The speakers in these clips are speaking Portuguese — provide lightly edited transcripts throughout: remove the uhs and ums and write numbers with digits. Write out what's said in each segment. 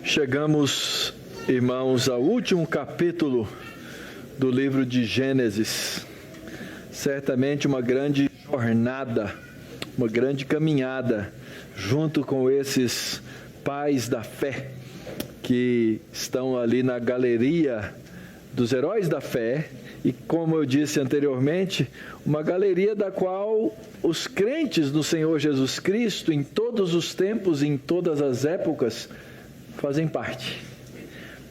Chegamos, irmãos, ao último capítulo do livro de Gênesis. Certamente uma grande jornada, uma grande caminhada, junto com esses pais da fé, que estão ali na galeria dos heróis da fé, e como eu disse anteriormente, uma galeria da qual os crentes do Senhor Jesus Cristo, em todos os tempos, em todas as épocas, fazem parte.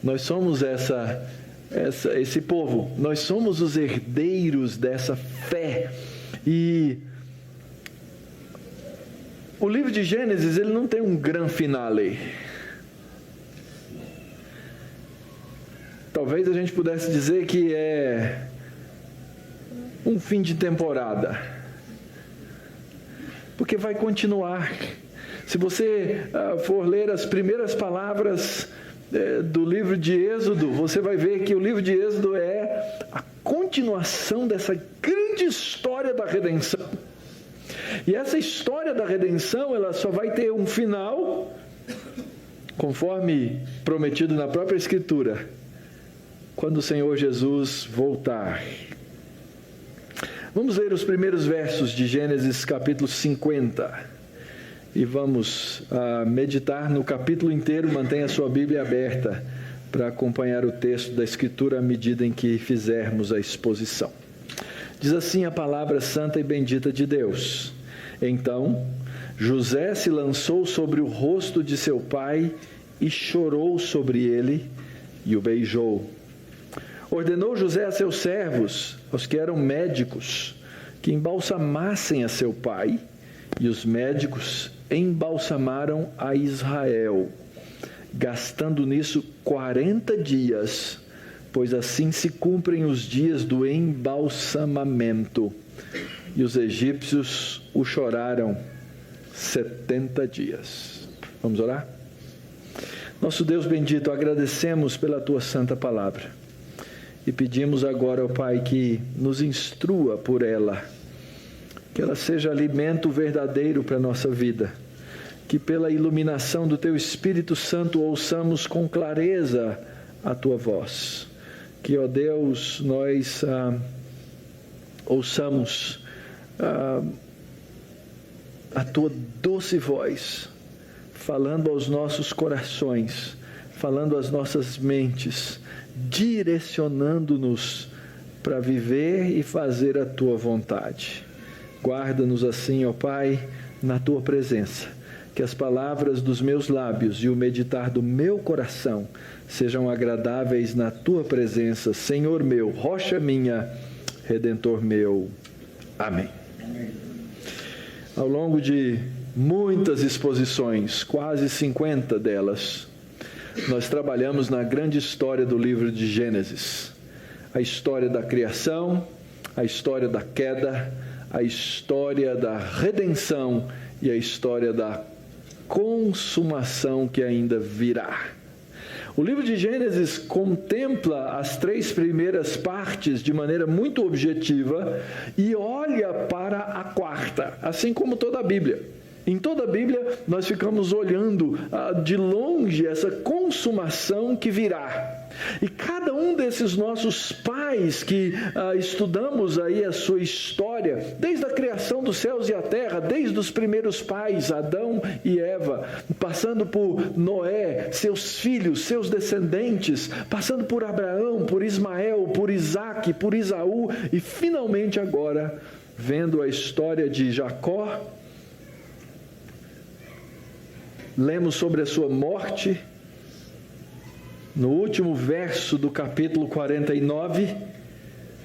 Nós somos esse povo, nós somos os herdeiros dessa fé. E o livro de Gênesis, ele não tem um grande finale. Talvez a gente pudesse dizer que é um fim de temporada, porque vai continuar. Se você for ler as primeiras palavras do livro de Êxodo, você vai ver que o livro de Êxodo é a continuação dessa grande história da redenção. E essa história da redenção, ela só vai ter um final, conforme prometido na própria Escritura, quando o Senhor Jesus voltar. Vamos ler os primeiros versos de Gênesis capítulo 50. E vamos meditar no capítulo inteiro. Mantenha a sua Bíblia aberta para acompanhar o texto da Escritura à medida em que fizermos a exposição. Diz assim a palavra santa e bendita de Deus: Então José se lançou sobre o rosto de seu pai e chorou sobre ele e o beijou. Ordenou José a seus servos, aos que eram médicos, que embalsamassem a seu pai, e os médicos embalsamaram a Israel, gastando nisso 40 dias, pois assim se cumprem os dias do embalsamamento. E os egípcios o choraram 70 dias. Vamos orar? Nosso Deus bendito, agradecemos pela Tua santa palavra e pedimos agora ao Pai que nos instrua por ela, que ela seja alimento verdadeiro para a nossa vida, que pela iluminação do Teu Espírito Santo ouçamos com clareza a Tua voz, que, ó Deus, nós ouçamos a Tua doce voz, falando aos nossos corações, falando às nossas mentes, direcionando-nos para viver e fazer a Tua vontade. Guarda-nos assim, ó Pai, na Tua presença, que as palavras dos meus lábios e o meditar do meu coração sejam agradáveis na Tua presença, Senhor meu, rocha minha, Redentor meu. Amém. Amém. Ao longo de muitas exposições, quase 50 delas, nós trabalhamos na grande história do livro de Gênesis. A história da criação, a história da queda, a história da redenção e a história da consumação que ainda virá. O livro de Gênesis contempla as 3 primeiras partes de maneira muito objetiva e olha para a 4ª, assim como toda a Bíblia. Em toda a Bíblia, nós ficamos olhando de longe essa consumação que virá. E cada um desses nossos pais que estudamos aí a sua história, desde a criação dos céus e a terra, desde os primeiros pais, Adão e Eva, passando por Noé, seus filhos, seus descendentes, passando por Abraão, por Ismael, por Isaque, por Isaú, e finalmente agora, vendo a história de Jacó, lemos sobre a sua morte, no último verso do capítulo 49,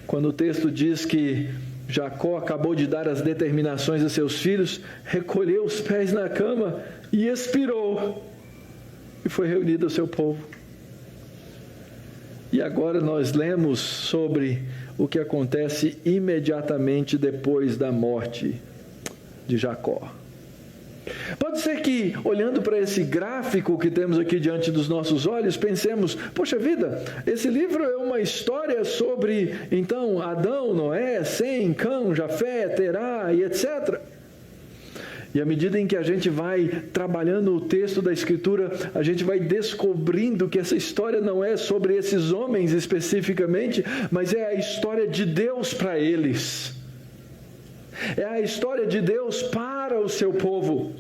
quando o texto diz que Jacó acabou de dar as determinações a seus filhos, recolheu os pés na cama e expirou, e foi reunido ao seu povo. E agora nós lemos sobre o que acontece imediatamente depois da morte de Jacó. Pode ser que, olhando para esse gráfico que temos aqui diante dos nossos olhos, pensemos, poxa vida, esse livro é uma história sobre, então, Adão, Noé, Sem, Cão, Jafé, Terá e etc. E à medida em que a gente vai trabalhando o texto da Escritura, a gente vai descobrindo que essa história não é sobre esses homens especificamente, mas é a história de Deus para eles. É a história de Deus para o seu povo.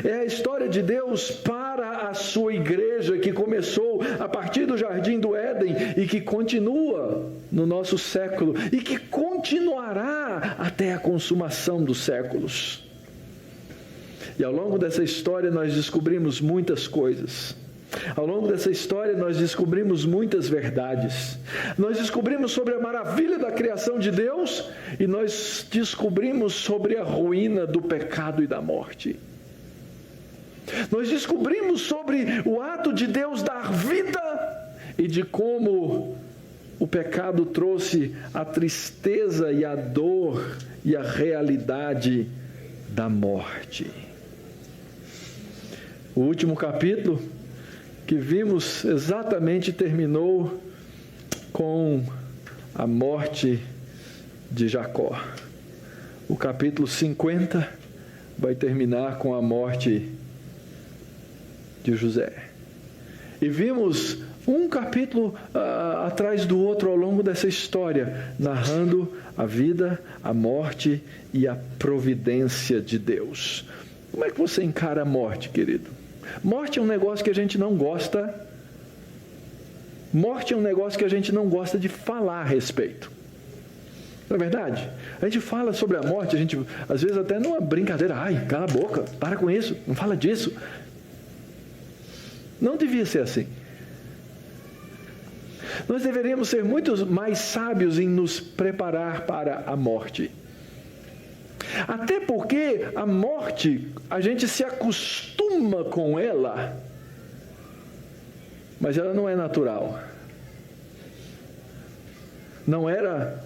É a história de Deus para a sua igreja, que começou a partir do Jardim do Éden e que continua no nosso século e que continuará até a consumação dos séculos. E ao longo dessa história nós descobrimos muitas coisas. Ao longo dessa história nós descobrimos muitas verdades. Nós descobrimos sobre a maravilha da criação de Deus e nós descobrimos sobre a ruína do pecado e da morte. Nós descobrimos sobre o ato de Deus dar vida e de como o pecado trouxe a tristeza e a dor e a realidade da morte. O último capítulo que vimos exatamente terminou com a morte de Jacó. O capítulo 50 vai terminar com a morte de José. E vimos um capítulo atrás do outro ao longo dessa história, narrando a vida, a morte e a providência de Deus. Como é que você encara a morte, querido? Morte é um negócio que a gente não gosta. Morte é um negócio que a gente não gosta de falar a respeito. Não é verdade? A gente fala sobre a morte, a gente, às vezes até numa brincadeira, ai, cala a boca, para com isso, não fala disso. Não devia ser assim. Nós deveríamos ser muito mais sábios em nos preparar para a morte. Até porque a morte, a gente se acostuma com ela, mas ela não é natural. Não era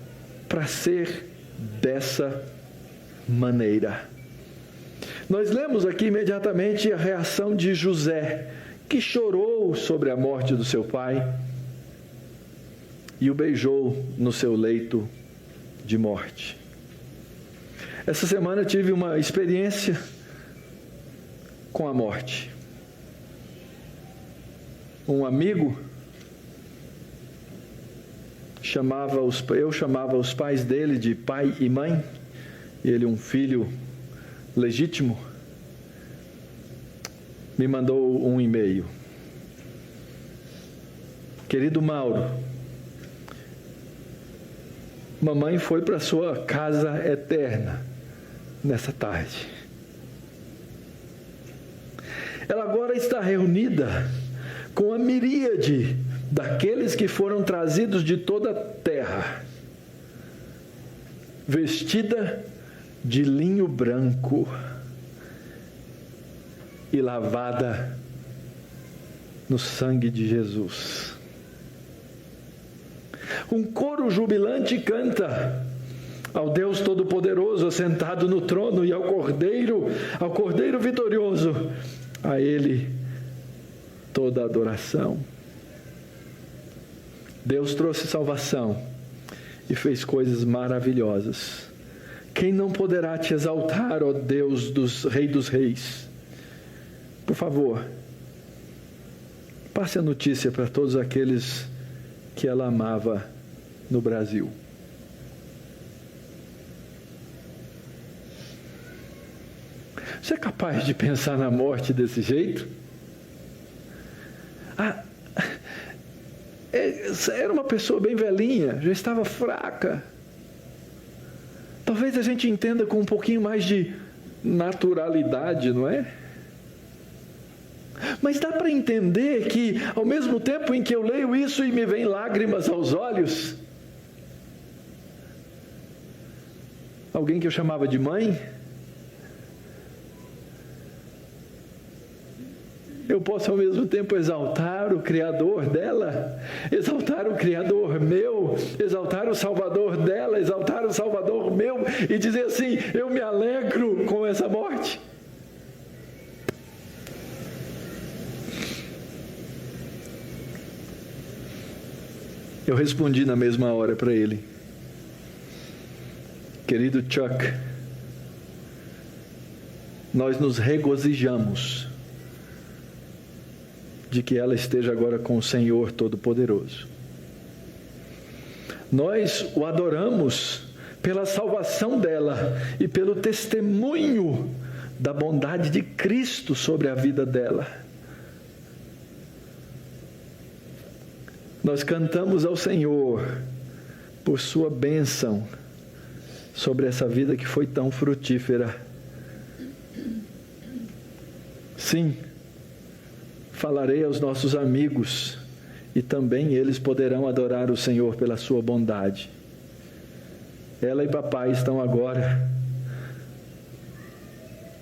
para ser dessa maneira. Nós lemos aqui imediatamente a reação de José, que chorou sobre a morte do seu pai e o beijou no seu leito de morte. Essa semana eu tive uma experiência com a morte. Um amigo eu chamava os pais dele de pai e mãe, ele, um filho legítimo, me mandou um e-mail. Querido Mauro, mamãe foi para sua casa eterna nessa tarde. Ela agora está reunida com a miríade daqueles que foram trazidos de toda a terra, vestida de linho branco e lavada no sangue de Jesus. Um coro jubilante canta ao Deus Todo-Poderoso assentado no trono e ao Cordeiro vitorioso, a Ele toda a adoração. Deus trouxe salvação e fez coisas maravilhosas. Quem não poderá te exaltar, ó Deus Rei dos Reis? Por favor, passe a notícia para todos aqueles que ela amava no Brasil. Você é capaz de pensar na morte desse jeito? Era uma pessoa bem velhinha, já estava fraca. Talvez a gente entenda com um pouquinho mais de naturalidade, não é? Mas dá para entender que, ao mesmo tempo em que eu leio isso e me vem lágrimas aos olhos, alguém que eu chamava de mãe, eu posso ao mesmo tempo exaltar o Criador dela, exaltar o Criador meu, exaltar o Salvador dela, exaltar o Salvador meu, e dizer assim: eu me alegro com essa morte. Eu respondi na mesma hora para ele: querido Chuck, nós nos regozijamos de que ela esteja agora com o Senhor Todo-Poderoso. Nós o adoramos pela salvação dela e pelo testemunho da bondade de Cristo sobre a vida dela. Nós cantamos ao Senhor por sua bênção sobre essa vida que foi tão frutífera. Sim, falarei aos nossos amigos e também eles poderão adorar o Senhor pela sua bondade. Ela e papai estão agora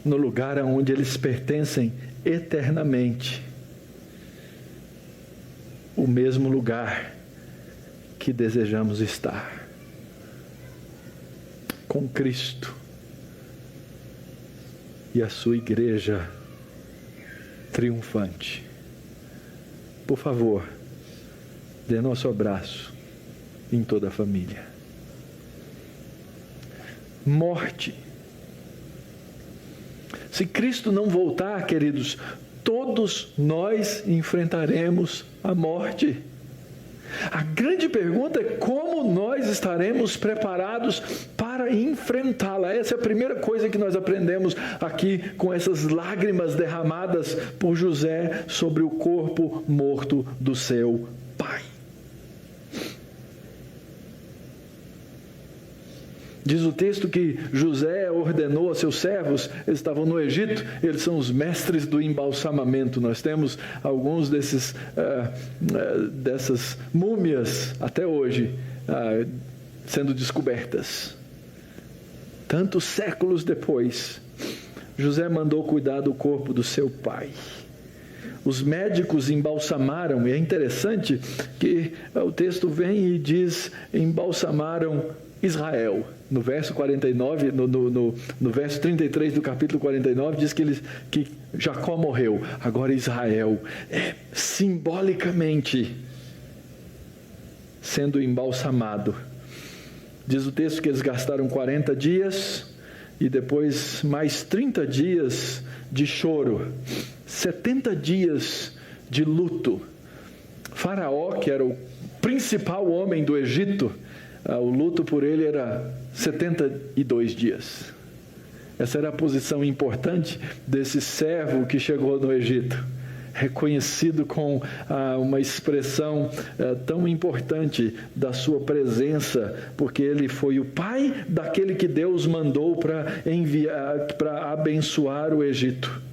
no lugar aonde eles pertencem eternamente. O mesmo lugar que desejamos estar. Com Cristo e a sua igreja triunfante. Por favor, dê nosso abraço em toda a família. Morte. Se Cristo não voltar, queridos, todos nós enfrentaremos a morte. A grande pergunta é como nós estaremos preparados para enfrentá-la. Essa é a primeira coisa que nós aprendemos aqui com essas lágrimas derramadas por José sobre o corpo morto do seu pai. Diz o texto que José ordenou a seus servos, eles estavam no Egito, eles são os mestres do embalsamamento. Nós temos alguns dessas múmias até hoje sendo descobertas. Tantos séculos depois, José mandou cuidar do corpo do seu pai. Os médicos embalsamaram, e é interessante que o texto vem e diz: embalsamaram Israel. No verso 49, no verso 33 do capítulo 49, diz que Jacó morreu. Agora Israel é simbolicamente sendo embalsamado. Diz o texto que eles gastaram 40 dias e depois mais 30 dias de choro, 70 dias de luto. Faraó, que era o principal homem do Egito, o luto por ele era 72 dias. Essa era a posição importante desse servo que chegou no Egito, reconhecido com uma expressão tão importante da sua presença, porque ele foi o pai daquele que Deus mandou para enviar, para abençoar o Egito.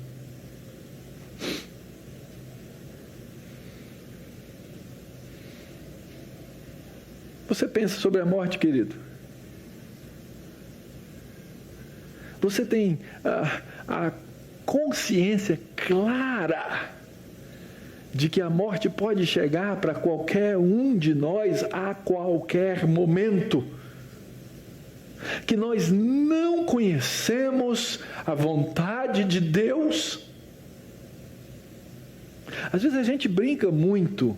Você pensa sobre a morte, querido? Você tem a consciência clara de que a morte pode chegar para qualquer um de nós a qualquer momento? Que nós não conhecemos a vontade de Deus? Às vezes a gente brinca muito,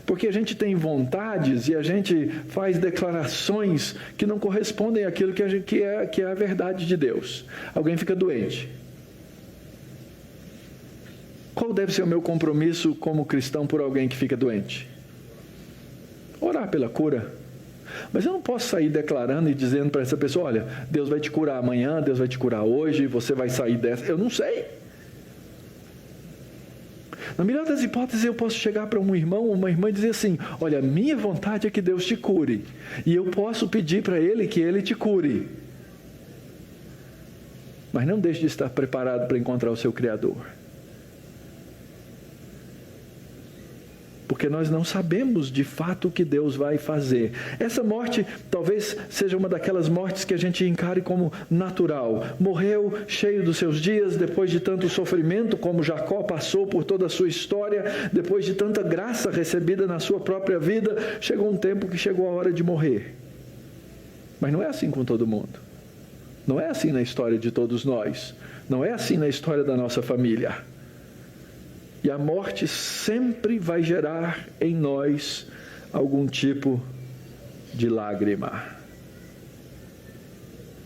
porque a gente tem vontades e a gente faz declarações que não correspondem àquilo que é a verdade de Deus. Alguém fica doente. Qual deve ser o meu compromisso como cristão por alguém que fica doente? Orar pela cura. Mas eu não posso sair declarando e dizendo para essa pessoa: olha, Deus vai te curar amanhã, Deus vai te curar hoje, você vai sair dessa. Eu não sei. Na melhor das hipóteses, eu posso chegar para um irmão ou uma irmã e dizer assim: olha, minha vontade é que Deus te cure, e eu posso pedir para Ele que Ele te cure. Mas não deixe de estar preparado para encontrar o seu Criador. Porque nós não sabemos de fato o que Deus vai fazer. Essa morte talvez seja uma daquelas mortes que a gente encare como natural. Morreu cheio dos seus dias, depois de tanto sofrimento, como Jacó passou por toda a sua história, depois de tanta graça recebida na sua própria vida, chegou um tempo que chegou a hora de morrer. Mas não é assim com todo mundo. Não é assim na história de todos nós. Não é assim na história da nossa família. E a morte sempre vai gerar em nós algum tipo de lágrima.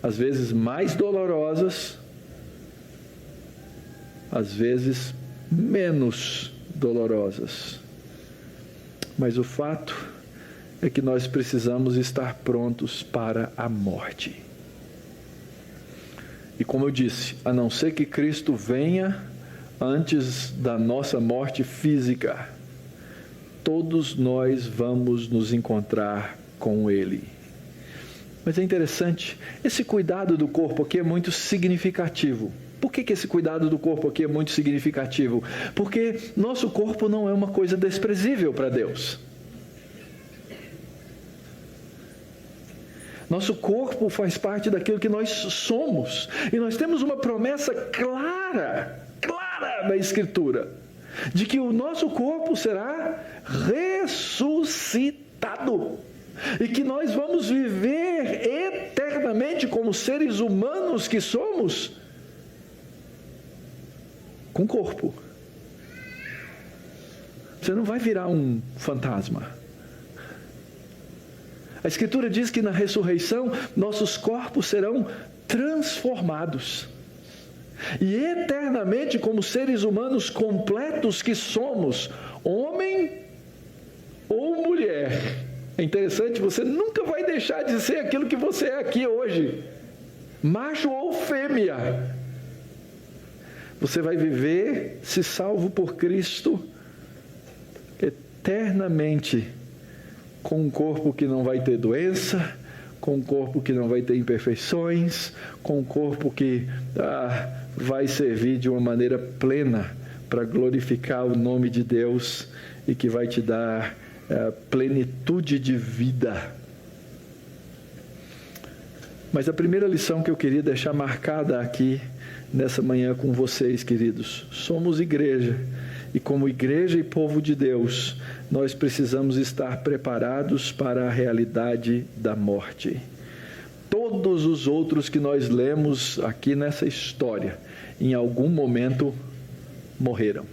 Às vezes mais dolorosas, às vezes menos dolorosas. Mas o fato é que nós precisamos estar prontos para a morte. E como eu disse, a não ser que Cristo venha antes da nossa morte física, todos nós vamos nos encontrar com Ele. Mas é interessante, esse cuidado do corpo aqui é muito significativo. Por que esse cuidado do corpo aqui é muito significativo? Porque nosso corpo não é uma coisa desprezível para Deus. Nosso corpo faz parte daquilo que nós somos. E nós temos uma promessa clara na Escritura, de que o nosso corpo será ressuscitado. E que nós vamos viver eternamente como seres humanos que somos, com corpo. Você não vai virar um fantasma. A Escritura diz que na ressurreição nossos corpos serão transformados. E eternamente, como seres humanos completos que somos, homem ou mulher. É interessante, você nunca vai deixar de ser aquilo que você é aqui hoje, macho ou fêmea. Você vai viver, se salvo por Cristo, eternamente, com um corpo que não vai ter doença, com um corpo que não vai ter imperfeições, com um corpo que vai servir de uma maneira plena para glorificar o nome de Deus e que vai te dar plenitude de vida. Mas a primeira lição que eu queria deixar marcada aqui nessa manhã com vocês, queridos, somos igreja, e como igreja e povo de Deus, nós precisamos estar preparados para a realidade da morte. Todos os outros que nós lemos aqui nessa história, em algum momento morreram.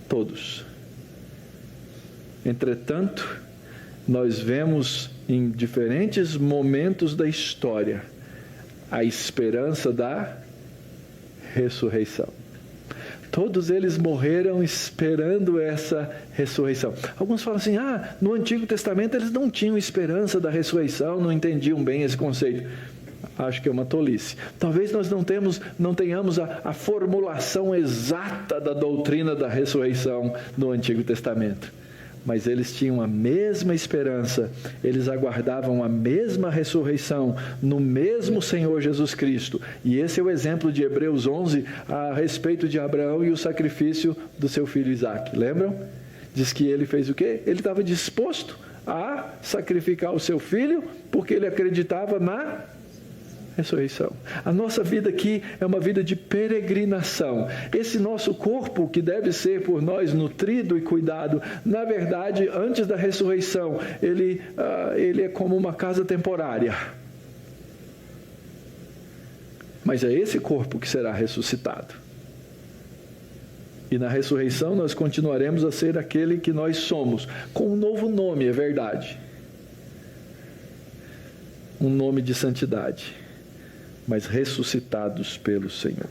Todos. Entretanto, nós vemos em diferentes momentos da história a esperança da ressurreição. Todos eles morreram esperando essa ressurreição. Alguns falam assim, no Antigo Testamento eles não tinham esperança da ressurreição, não entendiam bem esse conceito. Acho que é uma tolice. Talvez nós não tenhamos a formulação exata da doutrina da ressurreição no Antigo Testamento. Mas eles tinham a mesma esperança, eles aguardavam a mesma ressurreição no mesmo Senhor Jesus Cristo. E esse é o exemplo de Hebreus 11 a respeito de Abraão e o sacrifício do seu filho Isaque. Lembram? Diz que ele fez o quê? Ele estava disposto a sacrificar o seu filho porque ele acreditava na ressurreição. A nossa vida aqui é uma vida de peregrinação. Esse nosso corpo que deve ser por nós nutrido e cuidado, na verdade, antes da ressurreição, ele é como uma casa temporária. Mas é esse corpo que será ressuscitado. E na ressurreição nós continuaremos a ser aquele que nós somos, com um novo nome, é verdade. Um nome de santidade. Mas ressuscitados pelo Senhor.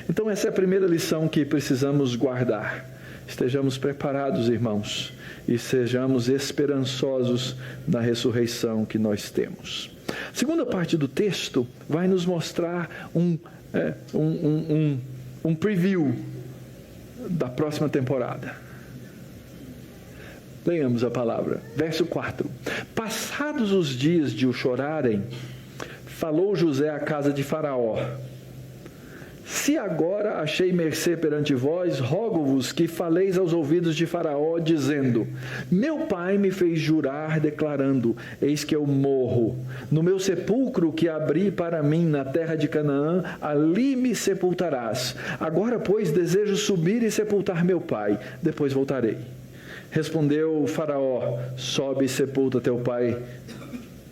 Então essa é a primeira lição que precisamos guardar. Estejamos preparados, irmãos, e sejamos esperançosos na ressurreição que nós temos. A segunda parte do texto vai nos mostrar um preview da próxima temporada. Leiamos a palavra. Verso 4. Passados os dias de o chorarem, falou José à casa de Faraó: se agora achei mercê perante vós, rogo-vos que faleis aos ouvidos de Faraó, dizendo: meu pai me fez jurar, declarando: eis que eu morro. No meu sepulcro que abri para mim na terra de Canaã, ali me sepultarás. Agora, pois, desejo subir e sepultar meu pai, depois voltarei. Respondeu o Faraó: sobe e sepulta teu pai,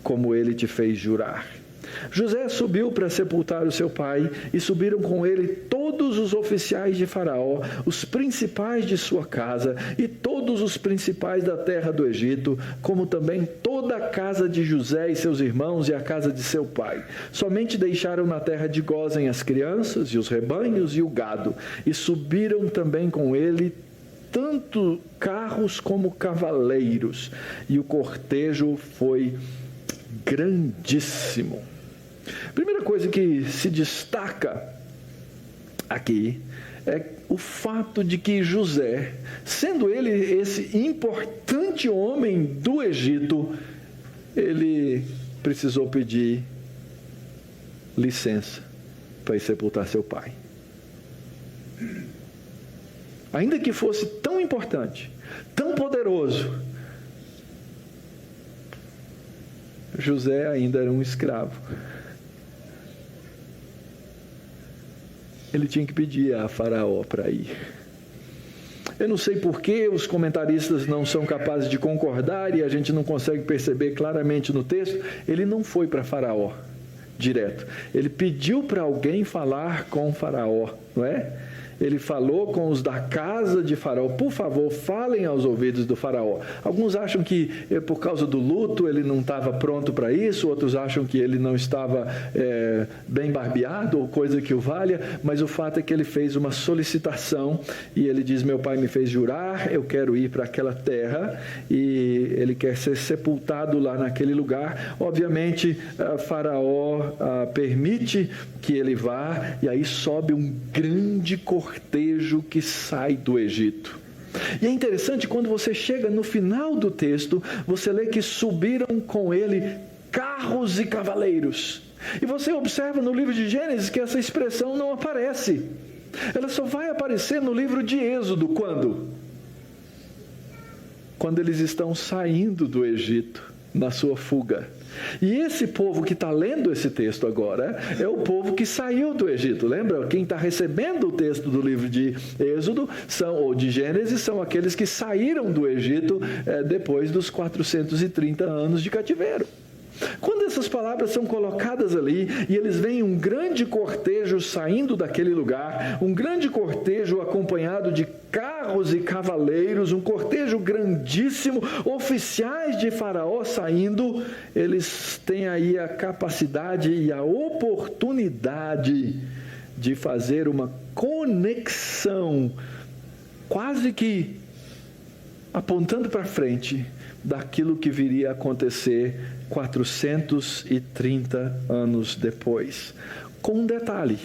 como ele te fez jurar. José subiu para sepultar o seu pai, e subiram com ele todos os oficiais de Faraó, os principais de sua casa, e todos os principais da terra do Egito, como também toda a casa de José e seus irmãos e a casa de seu pai. Somente deixaram na terra de Gósen as crianças e os rebanhos e o gado, e subiram também com ele tanto carros como cavaleiros, e o cortejo foi grandíssimo. Primeira coisa que se destaca aqui é o fato de que José, sendo ele esse importante homem do Egito, ele precisou pedir licença para ir sepultar seu pai. Ainda que fosse tão importante, tão poderoso, José ainda era um escravo. Ele tinha que pedir a Faraó para ir. Eu não sei por que os comentaristas não são capazes de concordar e a gente não consegue perceber claramente no texto. Ele não foi para Faraó direto. Ele pediu para alguém falar com Faraó, não é? Ele falou com os da casa de Faraó: por favor, falem aos ouvidos do Faraó. Alguns acham que por causa do luto ele não estava pronto para isso, outros acham que ele não estava bem barbeado ou coisa que o valha, mas o fato é que ele fez uma solicitação e ele diz: meu pai me fez jurar, eu quero ir para aquela terra, e ele quer ser sepultado lá naquele lugar. Obviamente, Faraó permite que ele vá, e aí sobe um grande cortejo que sai do Egito. E é interessante, quando você chega no final do texto, você lê que subiram com ele carros e cavaleiros. E você observa no livro de Gênesis que essa expressão não aparece. Ela só vai aparecer no livro de Êxodo. Quando? Quando eles estão saindo do Egito, na sua fuga. E esse povo que está lendo esse texto agora é o povo que saiu do Egito. Lembra? Quem está recebendo o texto do livro de Êxodo ou de Gênesis são aqueles que saíram do Egito depois dos 430 anos de cativeiro. Quando essas palavras são colocadas ali e eles veem um grande cortejo saindo daquele lugar, um grande cortejo acompanhado de carros e cavaleiros, um cortejo grandíssimo, oficiais de Faraó saindo, eles têm aí a capacidade e a oportunidade de fazer uma conexão, quase que apontando para frente, daquilo que viria a acontecer 430 anos depois. Com um detalhe: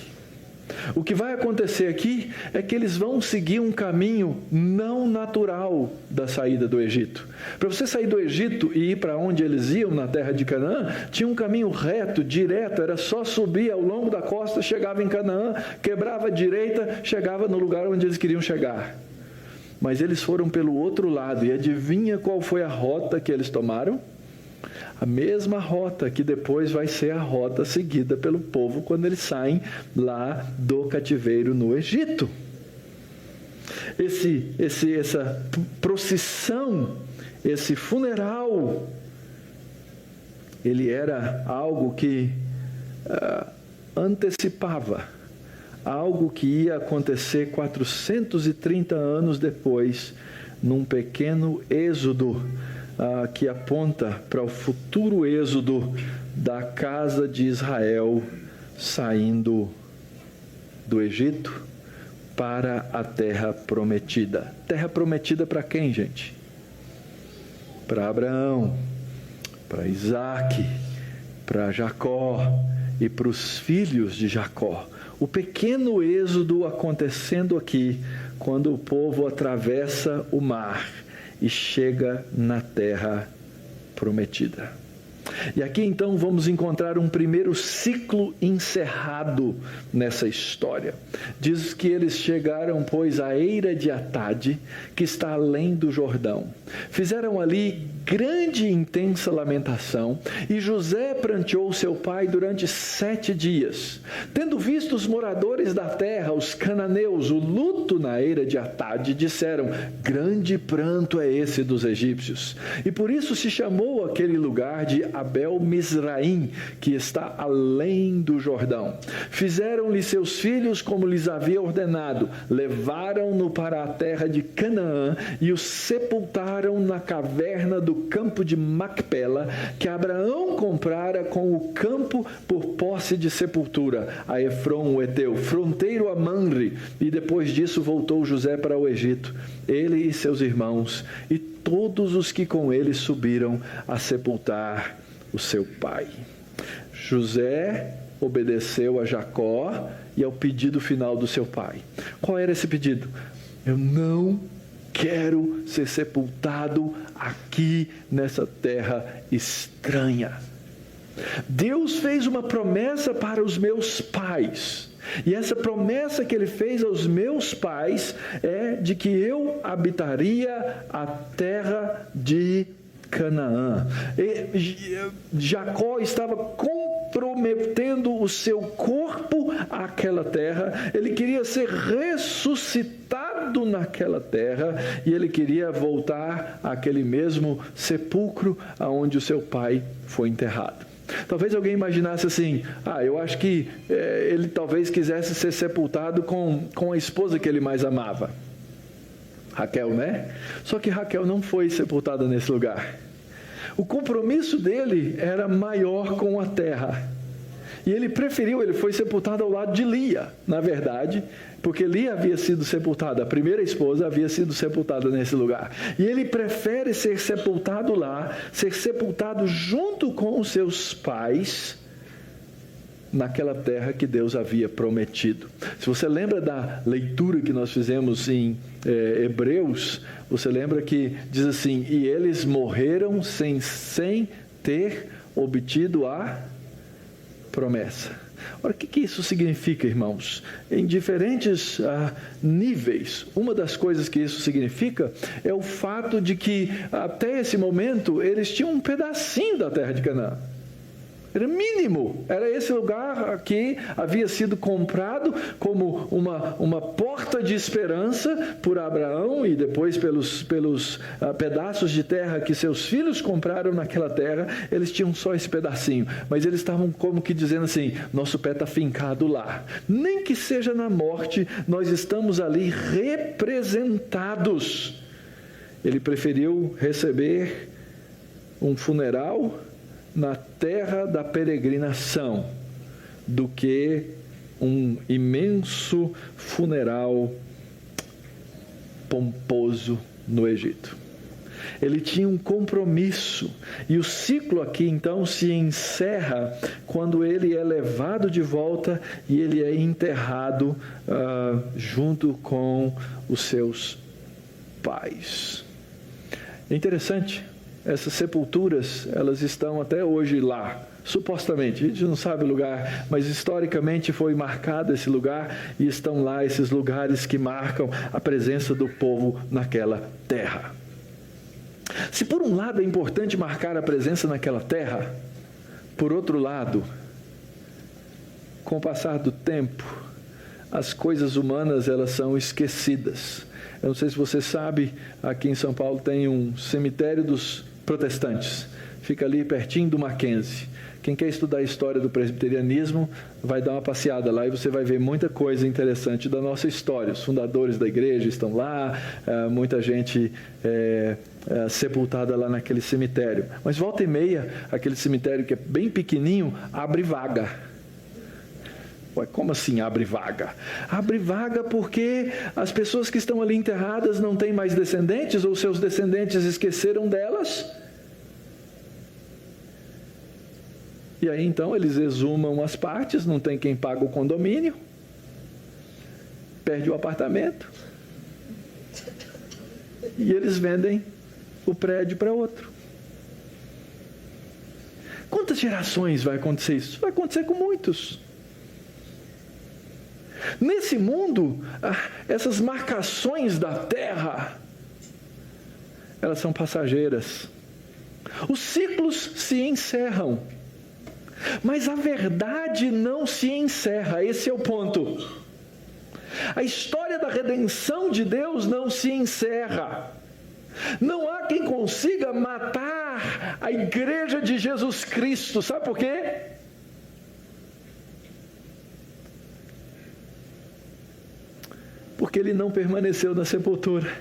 o que vai acontecer aqui é que eles vão seguir um caminho não natural da saída do Egito. Para você sair do Egito e ir para onde eles iam, na terra de Canaã, tinha um caminho reto, direto, era só subir ao longo da costa, chegava em Canaã, quebrava a direita, chegava no lugar onde eles queriam chegar. Mas eles foram pelo outro lado, e adivinha qual foi a rota que eles tomaram? A mesma rota que depois vai ser a rota seguida pelo povo quando eles saem lá do cativeiro no Egito. Essa procissão, esse funeral, ele era algo que antecipava algo que ia acontecer 430 anos depois, num pequeno êxodo que aponta para o futuro êxodo da casa de Israel saindo do Egito para a terra prometida. Terra prometida para quem, gente? Para Abraão, para Isaac, para Jacó e para os filhos de Jacó. O pequeno êxodo acontecendo aqui, quando o povo atravessa o mar e chega na terra prometida. E aqui então vamos encontrar um primeiro ciclo encerrado nessa história. Diz que eles chegaram, pois, à eira de Atade, que está além do Jordão. Fizeram ali grande e intensa lamentação, e José pranteou seu pai durante 7 dias. Tendo visto os moradores da terra, os cananeus, o luto na eira de Atade, disseram: grande pranto é esse dos egípcios. E por isso se chamou aquele lugar de Abel-Mizraim, que está além do Jordão. Fizeram-lhe seus filhos como lhes havia ordenado, levaram-no para a terra de Canaã e o sepultaram na caverna do campo de Macpela, que Abraão comprara com o campo por posse de sepultura, a Efron o Eteu, fronteiro a Manre. E depois disso voltou José para o Egito, ele e seus irmãos, e todos os que com ele subiram a sepultar o seu pai. José obedeceu a Jacó e ao pedido final do seu pai. Qual era esse pedido? Eu não quero ser sepultado aqui nessa terra estranha. Deus fez uma promessa para os meus pais. E essa promessa que ele fez aos meus pais é de que eu habitaria a terra de Canaã. E Jacó estava comprometendo o seu corpo àquela terra. Ele queria ser ressuscitado naquela terra e ele queria voltar àquele mesmo sepulcro aonde o seu pai foi enterrado. Talvez alguém imaginasse assim: eu acho que ele talvez quisesse ser sepultado com a esposa que ele mais amava, Raquel, né? Só que Raquel não foi sepultada nesse lugar. O compromisso dele era maior com a terra. E ele foi sepultado ao lado de Lia, na verdade, porque Lia havia sido sepultada, a primeira esposa havia sido sepultada nesse lugar. E ele prefere ser sepultado lá, ser sepultado junto com os seus pais, naquela terra que Deus havia prometido. Se você lembra da leitura que nós fizemos em Hebreus, você lembra que diz assim: e eles morreram sem ter obtido a promessa. Ora, o que isso significa, irmãos? Em diferentes níveis, uma das coisas que isso significa é o fato de que até esse momento eles tinham um pedacinho da terra de Canaã. Era mínimo, era esse lugar que havia sido comprado como uma porta de esperança por Abraão e depois pelos pedaços de terra que seus filhos compraram naquela terra. Eles tinham só esse pedacinho, mas eles estavam como que dizendo assim: nosso pé está fincado lá, nem que seja na morte, nós estamos ali representados. Ele preferiu receber um funeral na terra da peregrinação do que um imenso funeral pomposo no Egito. Ele tinha um compromisso, e o ciclo aqui então se encerra quando ele é levado de volta e ele é enterrado junto com os seus pais. É interessante. Essas sepulturas, elas estão até hoje lá, supostamente. A gente não sabe o lugar, mas historicamente foi marcado esse lugar e estão lá esses lugares que marcam a presença do povo naquela terra. Se por um lado é importante marcar a presença naquela terra, por outro lado, com o passar do tempo, as coisas humanas elas são esquecidas. Eu não sei se você sabe, aqui em São Paulo tem um cemitério dos protestantes, fica ali pertinho do Mackenzie. Quem quer estudar a história do presbiterianismo vai dar uma passeada lá e você vai ver muita coisa interessante da nossa história. Os fundadores da igreja estão lá, muita gente sepultada lá naquele cemitério. Mas volta e meia, aquele cemitério que é bem pequenininho, abre vaga. Ué, como assim abre vaga? Abre vaga porque as pessoas que estão ali enterradas não têm mais descendentes, ou seus descendentes esqueceram delas. E aí então eles exumam as partes, não tem quem paga o condomínio, perde o apartamento, e eles vendem o prédio para outro. Quantas gerações vai acontecer isso? Vai acontecer com muitos. Nesse mundo, essas marcações da terra, elas são passageiras. Os ciclos se encerram, mas a verdade não se encerra. Esse é o ponto. A história da redenção de Deus não se encerra. Não há quem consiga matar a igreja de Jesus Cristo. Sabe por quê? Porque ele não permaneceu na sepultura.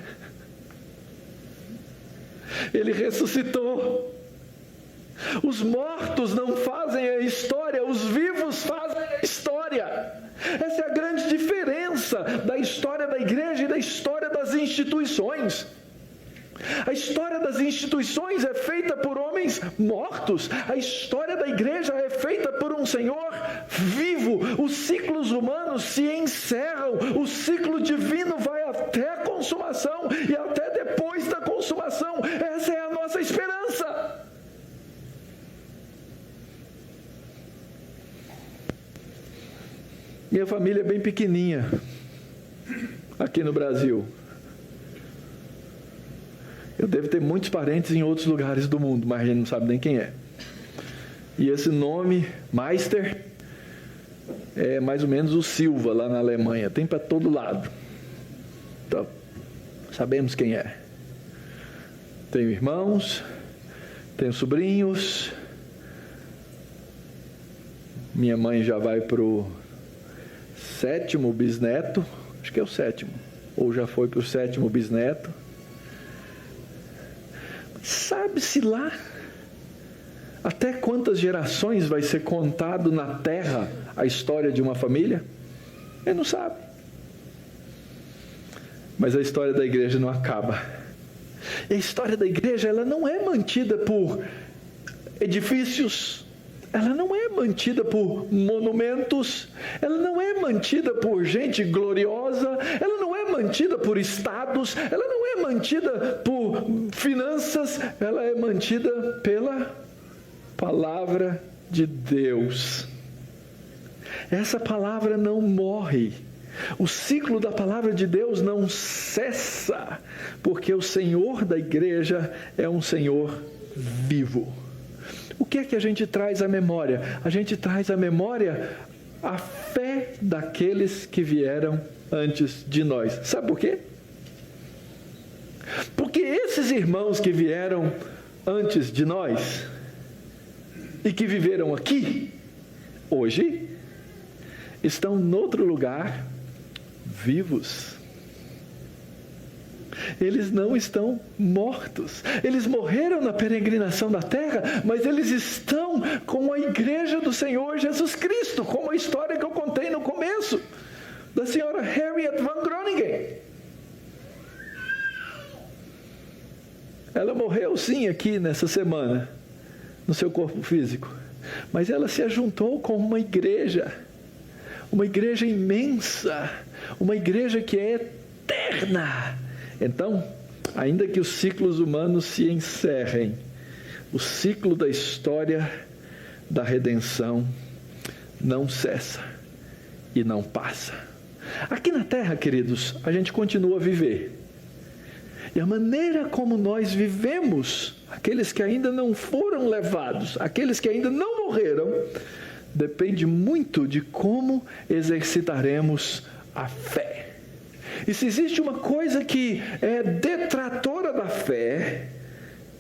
Ele ressuscitou. Os mortos não fazem a história, os vivos fazem a história. Essa é a grande diferença da história da igreja e da história das instituições. A história das instituições é feita por homens mortos. A história da igreja é feita por um Senhor vivo. Os ciclos humanos se encerram. O ciclo divino vai até a consumação e até depois da consumação. Essa é a nossa esperança. Minha família é bem pequenininha aqui no Brasil. Eu devo ter muitos parentes em outros lugares do mundo, mas a gente não sabe nem quem é. E esse nome, Meister, é mais ou menos o Silva lá na Alemanha. Tem para todo lado. Então, sabemos quem é. Tenho irmãos, tenho sobrinhos. Minha mãe já vai para o 7º bisneto, acho que é o 7º, ou já foi para o 7º bisneto. Sabe-se lá até quantas gerações vai ser contado na terra a história de uma família? Ele não sabe. Mas a história da igreja não acaba. E a história da igreja, ela não é mantida por edifícios, ela não é mantida por monumentos, ela não é mantida por gente gloriosa, ela não é mantida por estados, ela não é mantida por finanças, ela é mantida pela palavra de Deus. Essa palavra não morre. O ciclo da palavra de Deus não cessa, porque o Senhor da igreja é um Senhor vivo. O que é que a gente traz à memória? A gente traz à memória a fé daqueles que vieram antes de nós. Sabe por quê? Porque esses irmãos que vieram antes de nós e que viveram aqui, hoje, estão em outro lugar, vivos. Eles não estão mortos. Eles morreram na peregrinação da terra, mas eles estão com a igreja do Senhor Jesus Cristo, como a história que eu contei no começo, da senhora Harriet van Groningen. Ela morreu sim aqui nessa semana, no seu corpo físico, mas ela se ajuntou com uma igreja imensa, uma igreja que é eterna. Então, ainda que os ciclos humanos se encerrem, o ciclo da história da redenção não cessa e não passa. Aqui na terra, queridos, a gente continua a viver. E a maneira como nós vivemos, aqueles que ainda não foram levados, aqueles que ainda não morreram, depende muito de como exercitaremos a fé. E se existe uma coisa que é detratora da fé,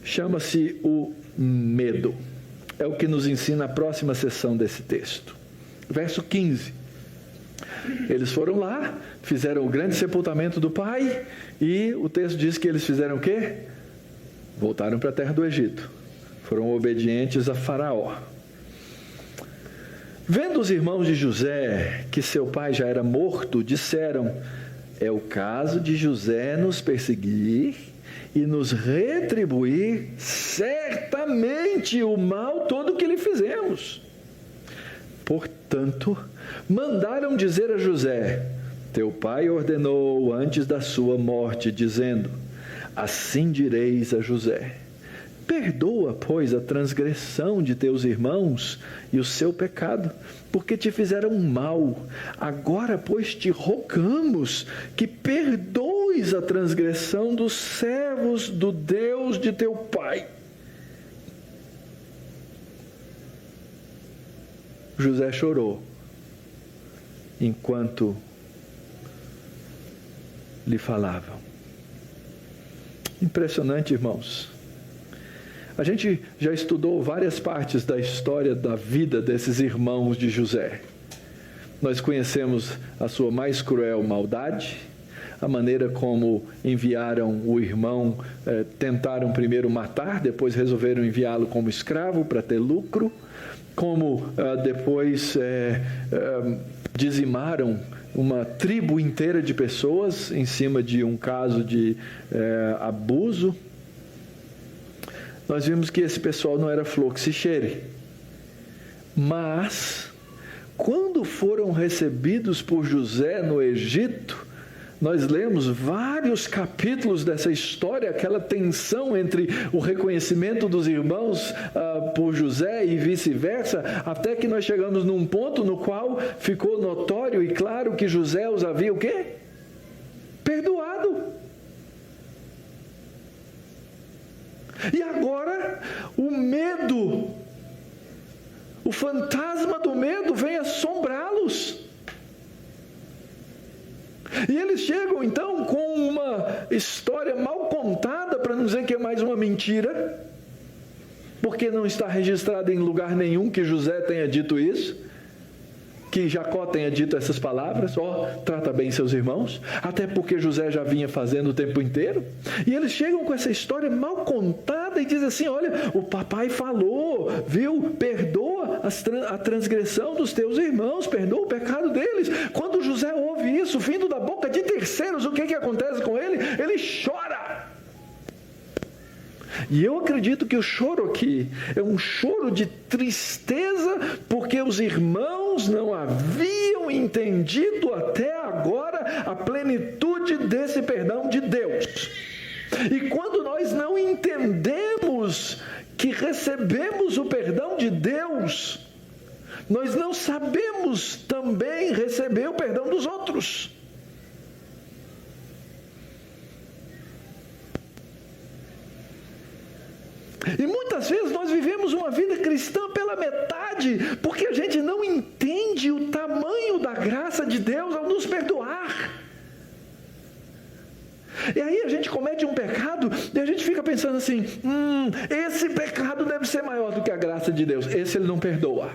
chama-se o medo. É o que nos ensina a próxima seção desse texto. Verso 15. Eles foram lá, fizeram o grande sepultamento do pai, e o texto diz que eles fizeram o quê? Voltaram para a terra do Egito. Foram obedientes a Faraó. Vendo os irmãos de José que seu pai já era morto, disseram: é o caso de José nos perseguir e nos retribuir certamente o mal todo que lhe fizemos. Portanto, mandaram dizer a José: teu pai ordenou antes da sua morte, dizendo: assim direis a José: Perdoa, pois, a transgressão de teus irmãos e o seu pecado, porque te fizeram mal. Agora, pois, te rogamos que perdoes a transgressão dos servos do Deus de teu pai. José chorou enquanto lhe falavam. Impressionante, irmãos. A gente já estudou várias partes da história da vida desses irmãos de José. Nós conhecemos a sua mais cruel maldade, a maneira como enviaram o irmão, tentaram primeiro matar, depois resolveram enviá-lo como escravo para ter lucro, como depois dizimaram uma tribo inteira de pessoas em cima de um caso de abuso. Nós vimos que esse pessoal não era flor que se cheire. Mas, quando foram recebidos por José no Egito, nós lemos vários capítulos dessa história, aquela tensão entre o reconhecimento dos irmãos por José e vice-versa, até que nós chegamos num ponto no qual ficou notório e claro que José os havia o quê? Perdoado. E agora, o medo, o fantasma do medo vem assombrá-los. E eles chegam então com uma história mal contada, para não dizer que é mais uma mentira, porque não está registrado em lugar nenhum que José tenha dito isso, que Jacó tenha dito essas palavras, trata bem seus irmãos, até porque José já vinha fazendo o tempo inteiro. E eles chegam com essa história mal contada e dizem assim: olha, o papai falou, viu, perdoa a transgressão dos teus irmãos, perdoa o pecado deles. Quando José ouve isso vindo da boca de terceiros, o que acontece com ele? Ele chora. E eu acredito que o choro aqui é um choro de tristeza, porque os irmãos não haviam entendido até agora a plenitude desse perdão de Deus. E quando nós não entendemos que recebemos o perdão de Deus, nós não sabemos também receber o perdão dos outros. E muitas vezes nós vivemos uma vida cristã pela metade, porque a gente não entende o tamanho da graça de Deus ao nos perdoar. E aí a gente comete um pecado e a gente fica pensando assim: esse pecado deve ser maior do que a graça de Deus, esse Ele não perdoa.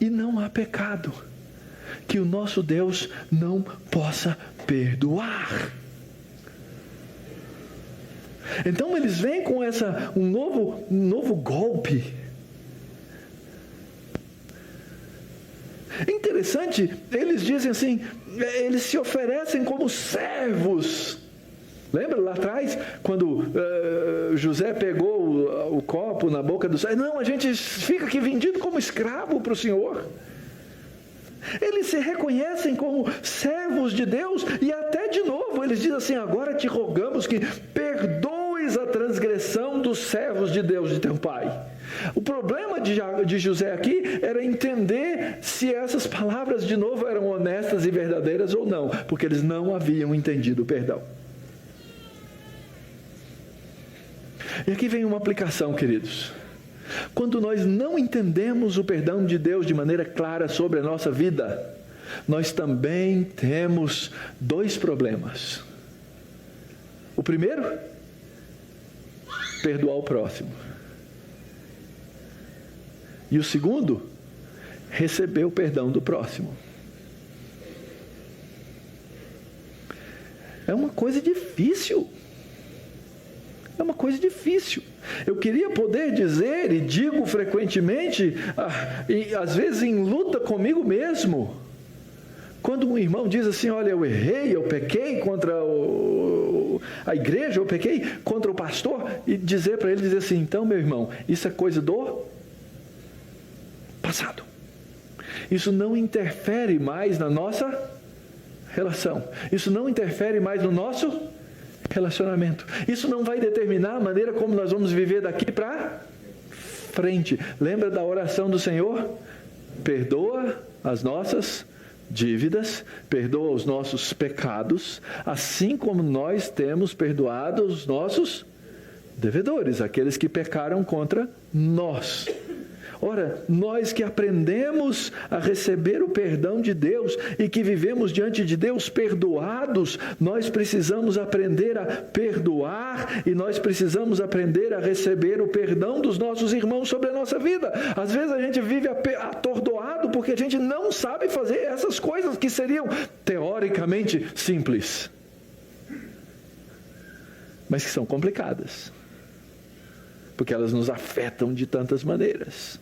E não há pecado que o nosso Deus não possa perdoar. Então eles vêm com um novo golpe. Interessante, eles dizem assim, eles se oferecem como servos. Lembra lá atrás, quando José pegou o copo na boca do servo? Não, a gente fica aqui vendido como escravo para o Senhor. Eles se reconhecem como servos de Deus e até de novo eles dizem assim: agora te rogamos que perdoes a transgressão dos servos de Deus de teu pai. O problema de José aqui era entender se essas palavras de novo eram honestas e verdadeiras ou não, porque eles não haviam entendido o perdão. E aqui vem uma aplicação, queridos. Quando nós não entendemos o perdão de Deus de maneira clara sobre a nossa vida, nós também temos dois problemas. O primeiro, perdoar o próximo. E o segundo, receber o perdão do próximo. É uma coisa difícil. É uma coisa difícil. Eu queria poder dizer, e digo frequentemente, e às vezes em luta comigo mesmo, quando um irmão diz assim: olha, eu errei, eu pequei contra a igreja, eu pequei contra o pastor, e dizer para ele assim: então, meu irmão, isso é coisa do passado. Isso não interfere mais na nossa relação. Isso não interfere mais no nosso relacionamento. Isso não vai determinar a maneira como nós vamos viver daqui para frente. Lembra da oração do Senhor? Perdoa as nossas dívidas, perdoa os nossos pecados, assim como nós temos perdoado os nossos devedores, aqueles que pecaram contra nós. Ora, nós que aprendemos a receber o perdão de Deus e que vivemos diante de Deus perdoados, nós precisamos aprender a perdoar e nós precisamos aprender a receber o perdão dos nossos irmãos sobre a nossa vida. Às vezes a gente vive atordoado porque a gente não sabe fazer essas coisas que seriam teoricamente simples, mas que são complicadas, porque elas nos afetam de tantas maneiras.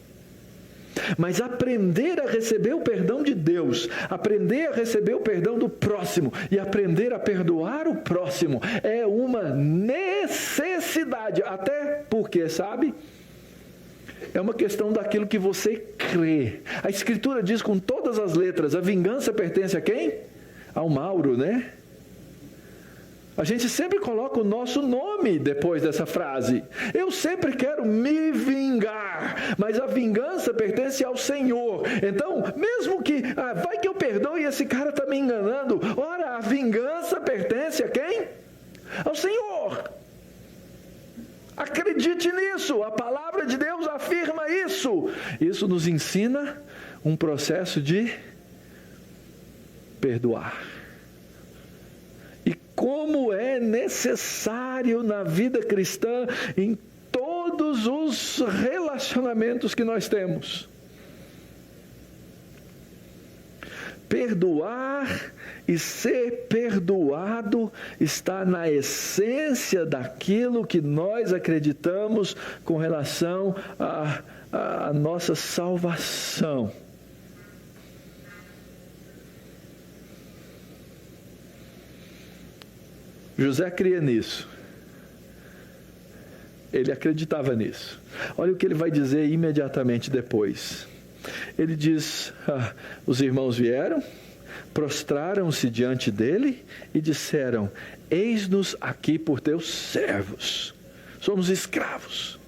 Mas aprender a receber o perdão de Deus, aprender a receber o perdão do próximo e aprender a perdoar o próximo é uma necessidade, até porque, sabe, é uma questão daquilo que você crê. A Escritura diz com todas as letras: a vingança pertence a quem? Ao Mauro, né? A gente sempre coloca o nosso nome depois dessa frase. Eu sempre quero me vingar, mas a vingança pertence ao Senhor. Então, mesmo que, vai que eu perdoe e esse cara está me enganando. Ora, a vingança pertence a quem? Ao Senhor. Acredite nisso, a palavra de Deus afirma isso. Isso nos ensina um processo de perdoar. Como é necessário na vida cristã, em todos os relacionamentos que nós temos. Perdoar e ser perdoado está na essência daquilo que nós acreditamos com relação à nossa salvação. José cria nisso. Ele acreditava nisso. Olha o que ele vai dizer imediatamente depois. Ele diz: os irmãos vieram, prostraram-se diante dele e disseram: eis-nos aqui por teus servos, somos escravos.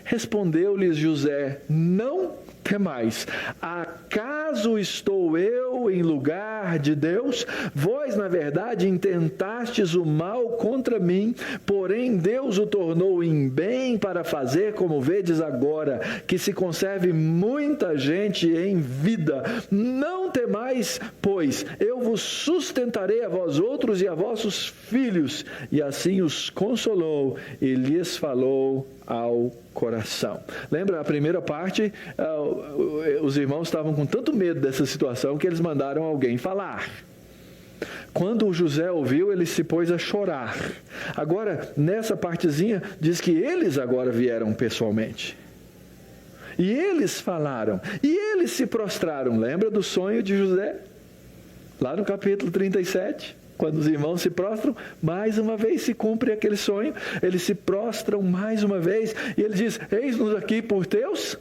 Respondeu-lhes José: não temais, acaso estou eu em lugar de Deus? Vós, na verdade, intentastes o mal contra mim, porém Deus o tornou em bem para fazer, como vedes agora, que se conserve muita gente em vida. Não temais, pois eu vos sustentarei a vós outros e a vossos filhos. E assim os consolou e lhes falou ao coração. Lembra a primeira parte? Os irmãos estavam com tanto medo dessa situação que eles mandaram alguém falar. Quando o José ouviu, ele se pôs a chorar. Agora, nessa partezinha, diz que eles agora vieram pessoalmente. E eles falaram. E eles se prostraram. Lembra do sonho de José? Lá no capítulo 37. Quando os irmãos se prostram, mais uma vez se cumpre aquele sonho. Eles se prostram mais uma vez. E ele diz: eis-nos aqui por teus. O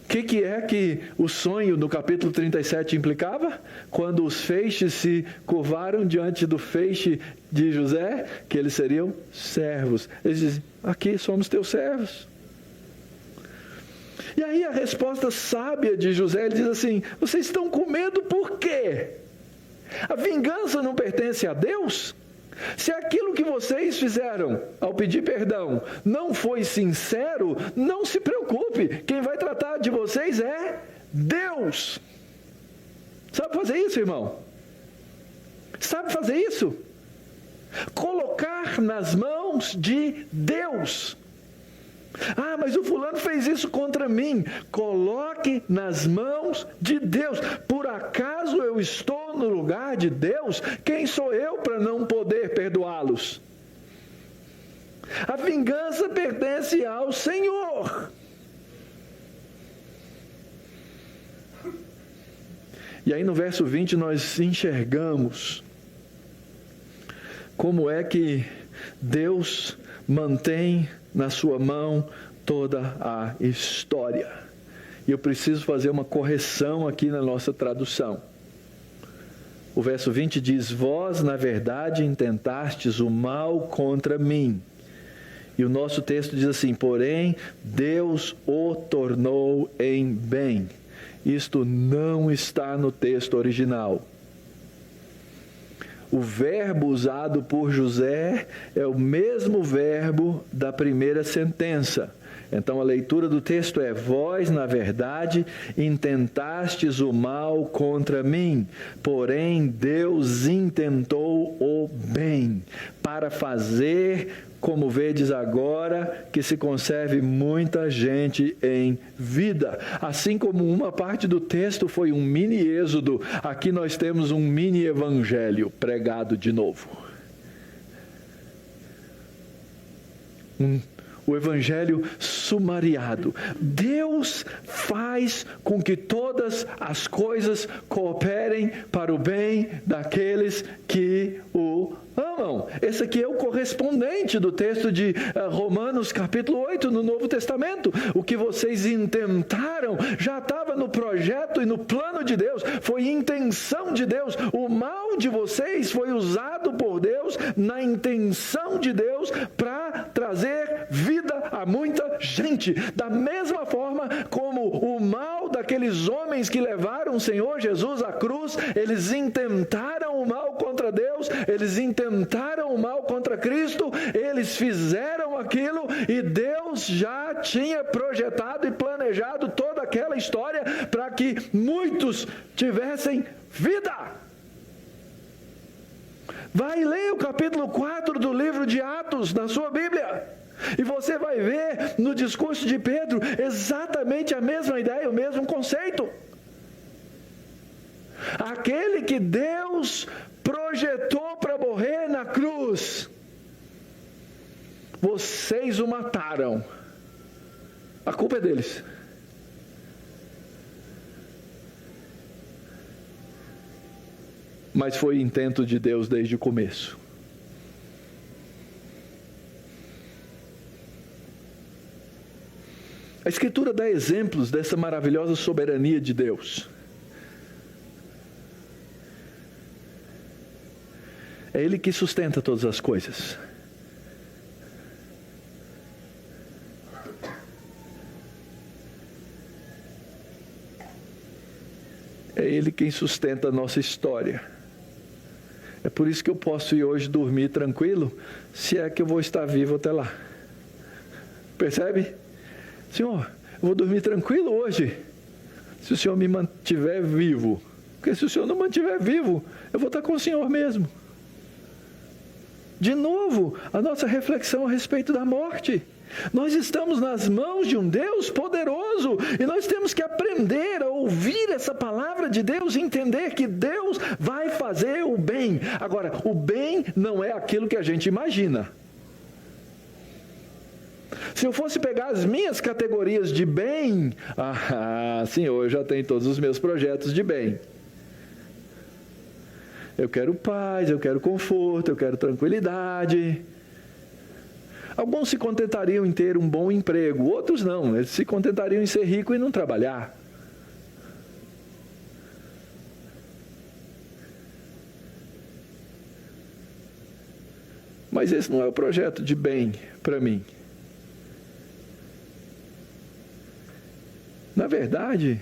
que é que o sonho do capítulo 37 implicava? Quando os feixes se curvaram diante do feixe de José, que eles seriam servos. Eles dizem: aqui somos teus servos. E aí a resposta sábia de José, ele diz assim: vocês estão com medo por quê? A vingança não pertence a Deus? Se aquilo que vocês fizeram ao pedir perdão não foi sincero, não se preocupe. Quem vai tratar de vocês é Deus. Sabe fazer isso, irmão? Sabe fazer isso? Colocar nas mãos de Deus. Mas o fulano fez isso contra mim. Coloque nas mãos de Deus. Por acaso eu estou no lugar de Deus? Quem sou eu para não poder perdoá-los? A vingança pertence ao Senhor. E aí no verso 20 nós enxergamos como é que Deus mantém na sua mão toda a história. E eu preciso fazer uma correção aqui na nossa tradução. O verso 20 diz: vós, na verdade, intentastes o mal contra mim. E o nosso texto diz assim: porém, Deus o tornou em bem. Isto não está no texto original. O verbo usado por José é o mesmo verbo da primeira sentença. Então a leitura do texto é: vós, na verdade, intentastes o mal contra mim, porém Deus intentou o bem, para fazer, como vedes agora, que se conserve muita gente em vida. Assim como uma parte do texto foi um mini êxodo, aqui nós temos um mini evangelho pregado de novo. O evangelho sumariado. Deus faz com que todas as coisas cooperem para o bem daqueles que o amam. Esse aqui é o correspondente do texto de Romanos capítulo 8 no Novo Testamento. O que vocês intentaram já estava no projeto e no plano de Deus, foi intenção de Deus. O mal de vocês foi usado por Deus na intenção de Deus para trazer vida a muita gente. Da mesma forma como o mal daqueles homens que levaram o Senhor Jesus à cruz, eles intentaram o mal contra Deus, eles intentaram o mal contra Cristo, eles fizeram aquilo e Deus já tinha projetado e planejado toda aquela história para que muitos tivessem vida. Vai ler o capítulo 4 do livro de Atos na sua Bíblia. E você vai ver no discurso de Pedro exatamente a mesma ideia, o mesmo conceito. Aquele que Deus projetou para morrer na cruz, vocês o mataram. A culpa é deles. Mas foi intento de Deus desde o começo. A Escritura dá exemplos dessa maravilhosa soberania de Deus. É Ele que sustenta todas as coisas. É Ele quem sustenta a nossa história. É por isso que eu posso ir hoje dormir tranquilo, se é que eu vou estar vivo até lá. Percebe? Senhor, eu vou dormir tranquilo hoje, se o Senhor me mantiver vivo. Porque se o Senhor não mantiver vivo, eu vou estar com o Senhor mesmo. De novo, a nossa reflexão a respeito da morte. Nós estamos nas mãos de um Deus poderoso e nós temos que aprender a ouvir essa palavra de Deus e entender que Deus vai fazer o bem. Agora, o bem não é aquilo que a gente imagina. Se eu fosse pegar as minhas categorias de bem, Senhor, eu já tenho todos os meus projetos de bem. Eu quero paz, eu quero conforto, eu quero tranquilidade. Alguns se contentariam em ter um bom emprego, outros não, eles se contentariam em ser rico e não trabalhar. Mas esse não é o projeto de bem para mim. Na verdade,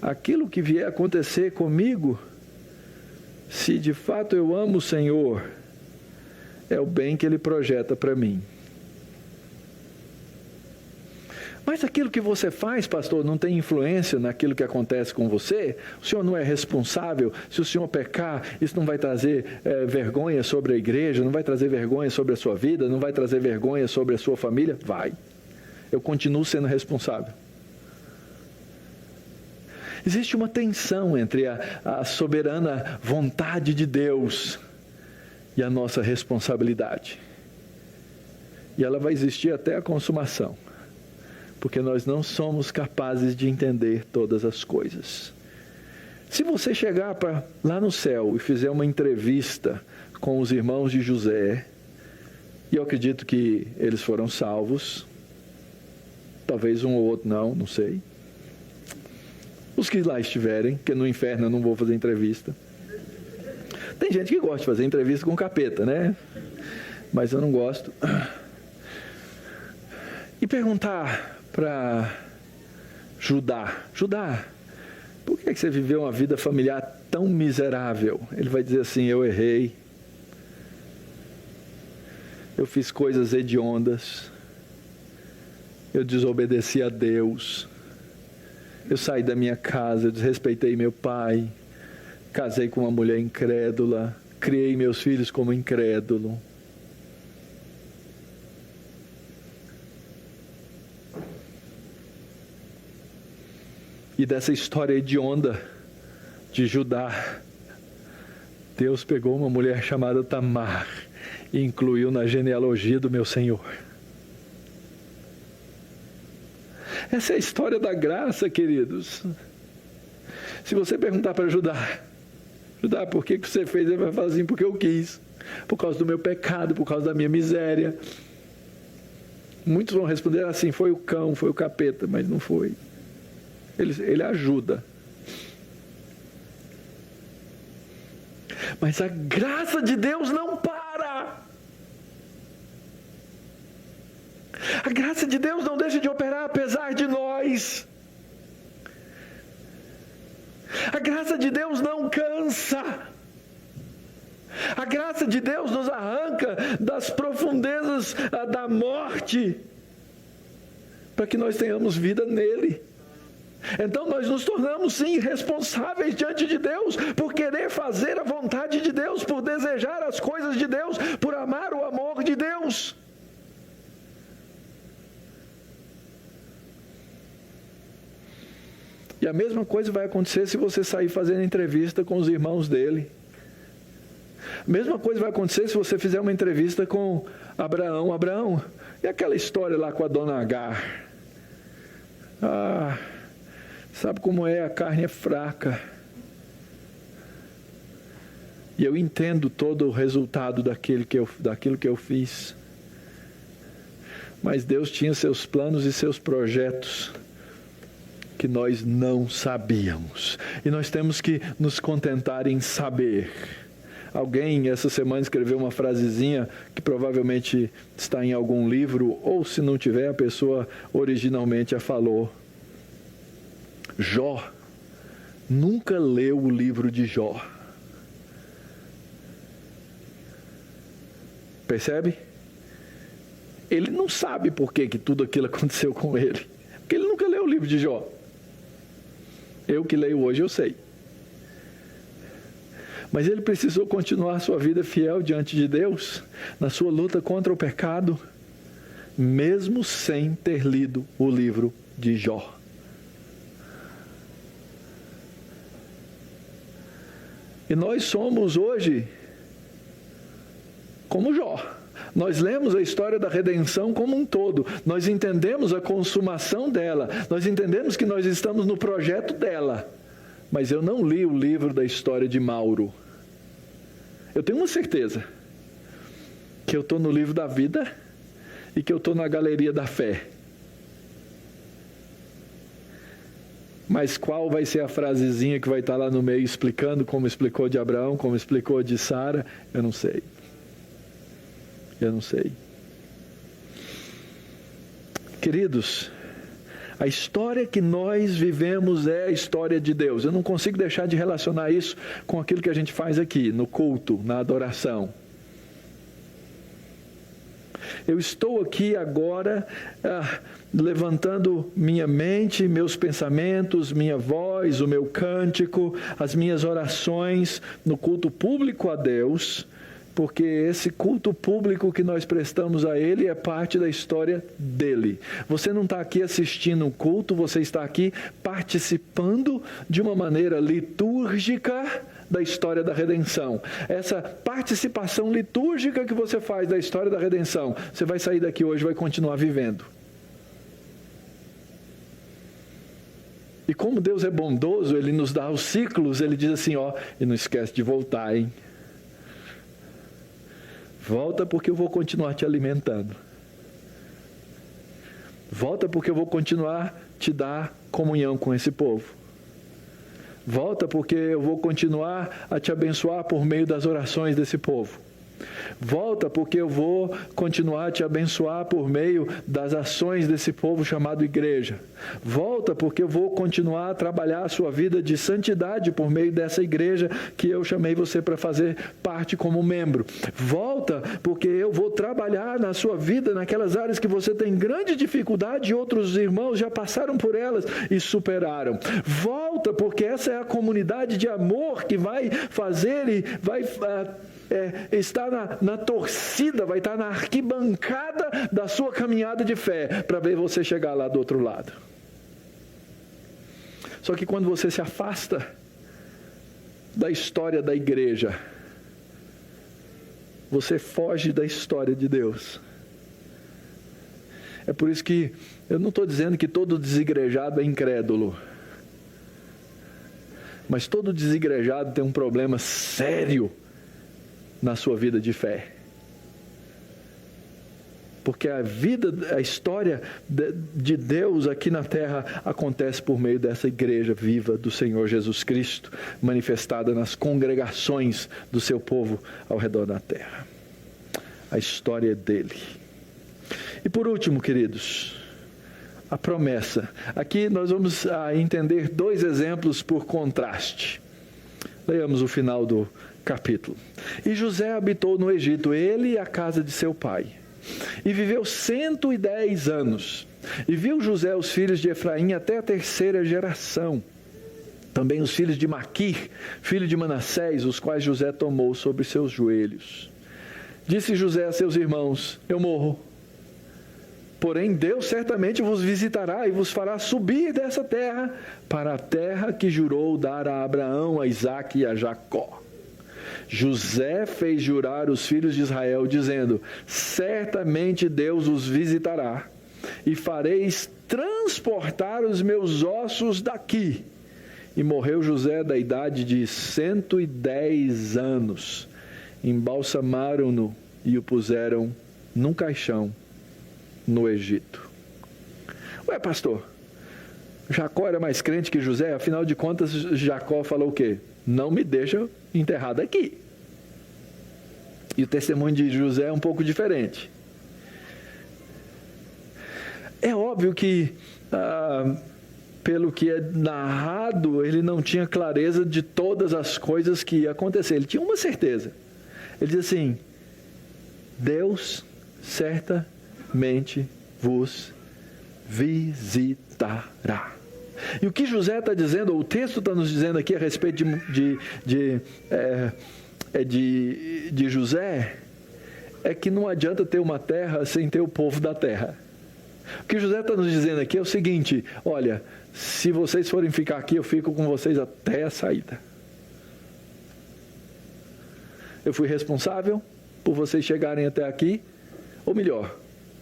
aquilo que vier acontecer comigo, se de fato eu amo o Senhor, é o bem que Ele projeta para mim. Mas aquilo que você faz, pastor, não tem influência naquilo que acontece com você? O senhor não é responsável? Se o senhor pecar, isso não vai trazer vergonha sobre a igreja, não vai trazer vergonha sobre a sua vida, não vai trazer vergonha sobre a sua família? Vai. Eu continuo sendo responsável. Existe uma tensão entre a soberana vontade de Deus e a nossa responsabilidade. E ela vai existir até a consumação. Porque nós não somos capazes de entender todas as coisas. Se você chegar lá no céu e fizer uma entrevista com os irmãos de José, e eu acredito que eles foram salvos, talvez um ou outro não sei. Os que lá estiverem, que no inferno eu não vou fazer entrevista. tem gente que gosta de fazer entrevista com o capeta, né? Mas eu não gosto. E perguntar para Judá, por que você viveu uma vida familiar tão miserável? Ele vai dizer assim: eu errei, eu fiz coisas hediondas, eu desobedeci a Deus, eu saí da minha casa, eu desrespeitei meu pai, casei com uma mulher incrédula, criei meus filhos como incrédulo. E dessa história hedionda de Judá, Deus pegou uma mulher chamada Tamar e incluiu na genealogia do meu Senhor. Essa é a história da graça, queridos. Se você perguntar para Judá, por que você fez? Ele vai falar assim: porque eu quis, por causa do meu pecado, por causa da minha miséria. Muitos vão responder assim: foi o cão, foi o capeta, mas não foi. Ele ajuda. Mas a graça de Deus não para. A graça de Deus não deixa de operar apesar de nós. A graça de Deus não cansa. A graça de Deus nos arranca das profundezas da morte, para que nós tenhamos vida nele. Então nós nos tornamos sim responsáveis diante de Deus, por querer fazer a vontade de Deus, por desejar as coisas de Deus, por amar o amor de Deus. E a mesma coisa vai acontecer se você sair fazendo entrevista com os irmãos dele. A mesma coisa vai acontecer se você fizer uma entrevista com Abraão. Abraão, e aquela história lá com a dona Agar? Sabe como é? A carne é fraca. E eu entendo todo o resultado daquilo que eu fiz. Mas Deus tinha seus planos e seus projetos que nós não sabíamos. E nós temos que nos contentar em saber. Alguém essa semana escreveu uma frasezinha que provavelmente está em algum livro, ou se não tiver, a pessoa originalmente a falou. Jó nunca leu o livro de Jó. Percebe? Ele não sabe por que tudo aquilo aconteceu com ele. Porque ele nunca leu o livro de Jó. Eu que leio hoje, eu sei. Mas ele precisou continuar sua vida fiel diante de Deus, na sua luta contra o pecado, mesmo sem ter lido o livro de Jó. E nós somos hoje como Jó. Nós lemos a história da redenção como um todo. Nós entendemos a consumação dela. Nós entendemos que nós estamos no projeto dela. Mas eu não li o livro da história de Mauro. Eu tenho uma certeza. Que eu estou no livro da vida e que eu estou na galeria da fé. Mas qual vai ser a frasezinha que vai estar lá no meio explicando como explicou de Abraão, como explicou de Sara? Eu não sei. Eu não sei. Queridos, a história que nós vivemos é a história de Deus. Eu não consigo deixar de relacionar isso com aquilo que a gente faz aqui, no culto, na adoração. Eu estou aqui agora levantando minha mente, meus pensamentos, minha voz, o meu cântico, as minhas orações no culto público a Deus, porque esse culto público que nós prestamos a Ele é parte da história dEle. Você não está aqui assistindo um culto, você está aqui participando de uma maneira litúrgica da história da redenção. Essa participação litúrgica que você faz da história da redenção, você vai sair daqui hoje e vai continuar vivendo. E como Deus é bondoso, Ele nos dá os ciclos, Ele diz assim, e não esquece de voltar, hein? Volta porque eu vou continuar te alimentando. Volta porque eu vou continuar te dar comunhão com esse povo. Volta porque eu vou continuar a te abençoar por meio das orações desse povo. Volta porque eu vou continuar a te abençoar por meio das ações desse povo chamado igreja. Volta porque eu vou continuar a trabalhar a sua vida de santidade por meio dessa igreja que eu chamei você para fazer parte como membro. Volta porque eu vou trabalhar na sua vida naquelas áreas que você tem grande dificuldade e outros irmãos já passaram por elas e superaram. Volta porque essa é a comunidade de amor que vai fazer e vai estar na torcida, vai estar na arquibancada da sua caminhada de fé para ver você chegar lá do outro lado. Só que quando você se afasta da história da igreja, você foge da história de Deus. É por isso que eu não estou dizendo que todo desigrejado é incrédulo. Mas todo desigrejado tem um problema sério na sua vida de fé. Porque a história de Deus aqui na terra acontece por meio dessa igreja viva do Senhor Jesus Cristo, manifestada nas congregações do seu povo ao redor da terra. A história é dele. E por último, queridos, a promessa. Aqui nós vamos entender 2 exemplos por contraste. Leiamos o final do capítulo. E José habitou no Egito, ele e a casa de seu pai. E viveu 110 anos. E viu José os filhos de Efraim até a 3ª geração. Também os filhos de Maquir, filho de Manassés, os quais José tomou sobre seus joelhos. Disse José a seus irmãos: eu morro. Porém Deus certamente vos visitará e vos fará subir dessa terra para a terra que jurou dar a Abraão, a Isaque e a Jacó. José fez jurar os filhos de Israel, dizendo: certamente Deus os visitará e fareis transportar os meus ossos daqui. E morreu José da idade de 110 anos. Embalsamaram-no e o puseram num caixão no Egito. Ué, pastor, Jacó era mais crente que José? Afinal de contas, Jacó falou o quê? Não me deixa enterrado aqui. E o testemunho de José é um pouco diferente. É óbvio que, pelo que é narrado, ele não tinha clareza de todas as coisas que iam acontecer. Ele tinha uma certeza. Ele diz assim: Deus certamente vos visitará. E o que José está dizendo, ou o texto está nos dizendo aqui a respeito de José, é que não adianta ter uma terra sem ter o povo da terra. O que José está nos dizendo aqui é o seguinte: olha, se vocês forem ficar aqui, eu fico com vocês até a saída. Eu fui responsável por vocês chegarem até aqui, ou melhor,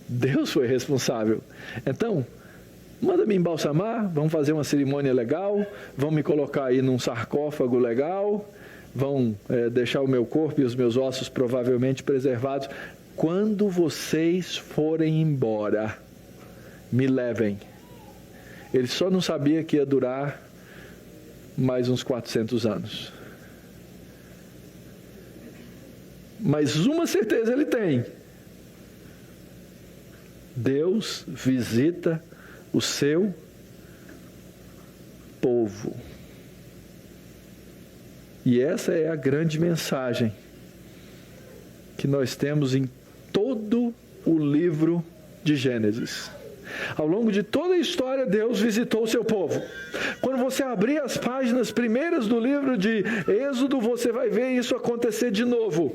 Deus foi responsável. Então, manda me embalsamar, vamos fazer uma cerimônia legal, vão me colocar aí num sarcófago legal, vão deixar o meu corpo e os meus ossos provavelmente preservados. Quando vocês forem embora, me levem. Ele só não sabia que ia durar mais uns 400 anos. Mas uma certeza ele tem: Deus visita o seu povo. E essa é a grande mensagem que nós temos em todo o livro de Gênesis. Ao longo de toda a história, Deus visitou o seu povo. Quando você abrir as páginas primeiras do livro de Êxodo, você vai ver isso acontecer de novo.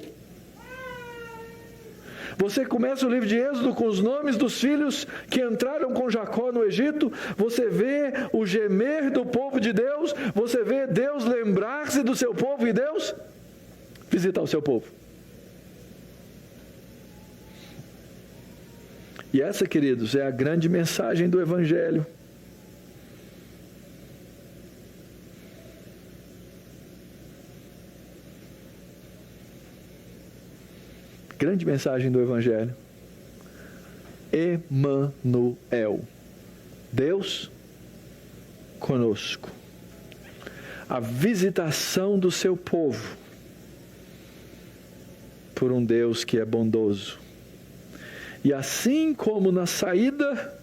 Você começa o livro de Êxodo com os nomes dos filhos que entraram com Jacó no Egito. Você vê o gemer do povo de Deus. Você vê Deus lembrar-se do seu povo e Deus visitar o seu povo. E essa, queridos, é a grande mensagem do Evangelho. Grande mensagem do Evangelho. Emanuel. Deus conosco. a visitação do seu povo por um Deus que é bondoso. E assim como na saída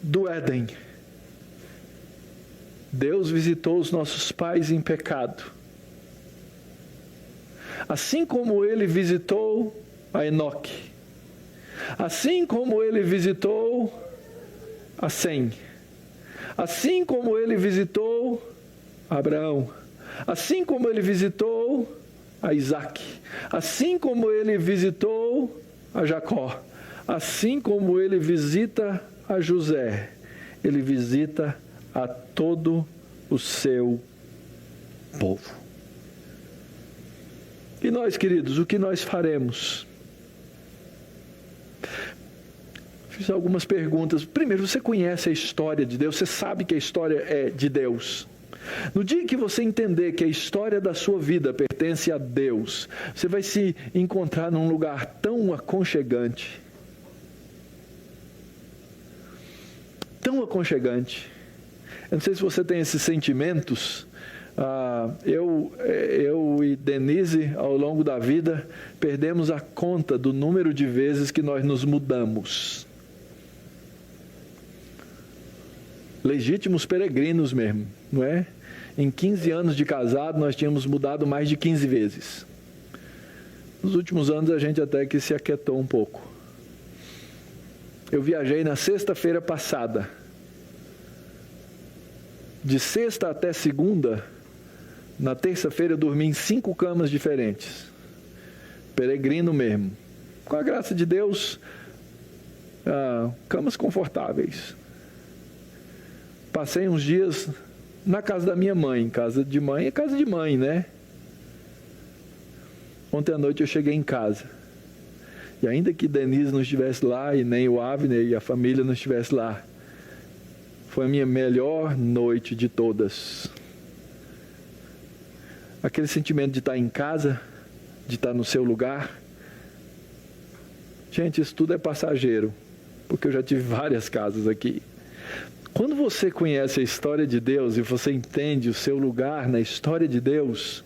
do Éden, Deus visitou os nossos pais em pecado, assim como Ele visitou a Enoque, assim como Ele visitou a Sem, assim como Ele visitou Abraão, assim como Ele visitou a Isaac, assim como Ele visitou a Jacó, assim como Ele visita a José, Ele visita a todo o seu povo. E nós, queridos, o que nós faremos? Fiz algumas perguntas. Primeiro, você conhece a história de Deus? Você sabe que a história é de Deus? No dia que você entender que a história da sua vida pertence a Deus, você vai se encontrar num lugar tão aconchegante. Tão aconchegante. Eu não sei se você tem esses sentimentos. Eu e Denise, ao longo da vida, perdemos a conta do número de vezes que nós nos mudamos. Legítimos peregrinos mesmo, não é? Em 15 anos de casado, nós tínhamos mudado mais de 15 vezes. Nos últimos anos, a gente até que se aquietou um pouco. Eu viajei na sexta-feira passada. De sexta até segunda, na terça-feira eu dormi em 5 camas diferentes. Peregrino mesmo. Com a graça de Deus, camas confortáveis. Passei uns dias na casa da minha mãe. Casa de mãe é casa de mãe, né? Ontem à noite eu cheguei em casa. E ainda que Denise não estivesse lá, e nem o Avner e a família não estivesse lá, foi a minha melhor noite de todas. Aquele sentimento de estar em casa, de estar no seu lugar. Gente, isso tudo é passageiro, porque eu já tive várias casas aqui. Quando você conhece a história de Deus e você entende o seu lugar na história de Deus,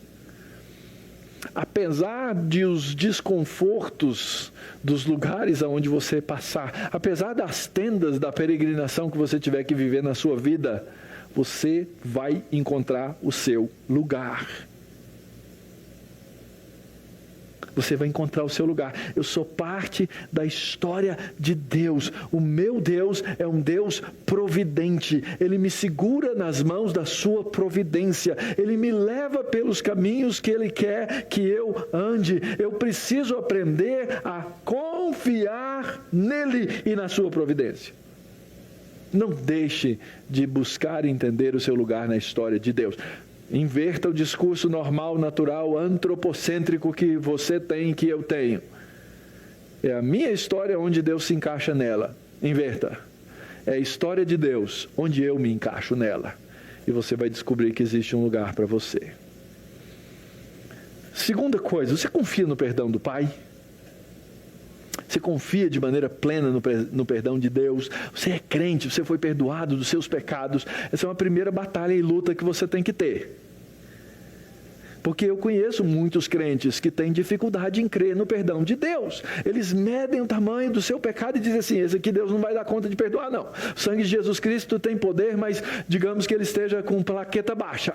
apesar de os desconfortos dos lugares aonde você passar, apesar das tendas da peregrinação que você tiver que viver na sua vida, você vai encontrar o seu lugar. Você vai encontrar o seu lugar. Eu sou parte da história de Deus. O meu Deus é um Deus providente. Ele me segura nas mãos da sua providência. Ele me leva pelos caminhos que Ele quer que eu ande. Eu preciso aprender a confiar nele e na sua providência. Não deixe de buscar entender o seu lugar na história de Deus. Inverta o discurso normal, natural, antropocêntrico que você tem, que eu tenho. É a minha história onde Deus se encaixa nela. Inverta. É a história de Deus onde eu me encaixo nela. E você vai descobrir que existe um lugar para você. Segunda coisa, você confia no perdão do Pai? Você confia de maneira plena no perdão de Deus? Você é crente, você foi perdoado dos seus pecados? Essa é uma primeira batalha e luta que você tem que ter. Porque eu conheço muitos crentes que têm dificuldade em crer no perdão de Deus. Eles medem o tamanho do seu pecado e dizem assim: esse aqui Deus não vai dar conta de perdoar, não. O sangue de Jesus Cristo tem poder, mas digamos que ele esteja com plaqueta baixa.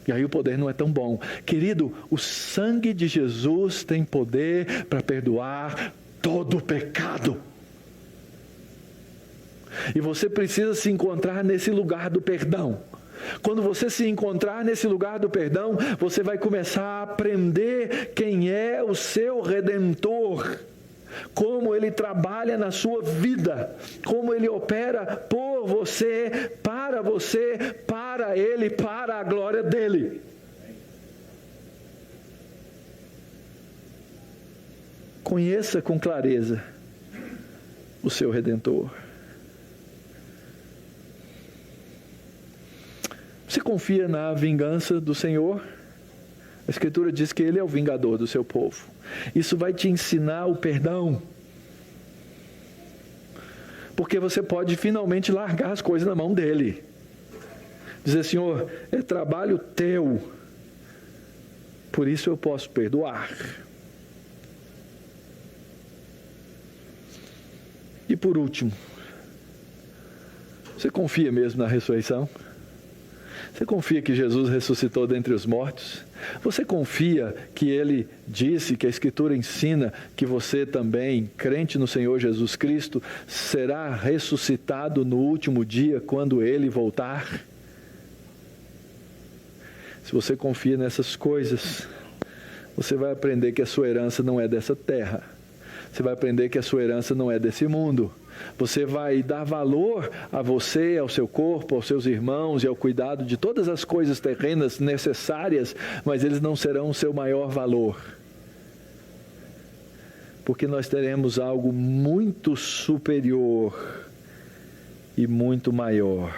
E aí o poder não é tão bom. Querido, o sangue de Jesus tem poder para perdoar todo o pecado. E você precisa se encontrar nesse lugar do perdão. Quando você se encontrar nesse lugar do perdão, você vai começar a aprender quem é o seu Redentor. Como Ele trabalha na sua vida. Como Ele opera por você, para Ele, para a glória dEle. Conheça com clareza o seu Redentor. Você confia na vingança do Senhor? A Escritura diz que Ele é o vingador do seu povo. Isso vai te ensinar o perdão. porque você pode finalmente largar as coisas na mão dele. Dizer: Senhor, é trabalho teu, por isso eu posso perdoar. E por último, você confia mesmo na ressurreição? Você confia que Jesus ressuscitou dentre os mortos? Você confia que Ele disse, que a Escritura ensina, que você também, crente no Senhor Jesus Cristo, será ressuscitado no último dia, quando Ele voltar? Se você confia nessas coisas, você vai aprender que a sua herança não é dessa terra. Você vai aprender que a sua herança não é desse mundo. Você vai dar valor a você, ao seu corpo, aos seus irmãos e ao cuidado de todas as coisas terrenas necessárias, mas eles não serão o seu maior valor. Porque nós teremos algo muito superior e muito maior.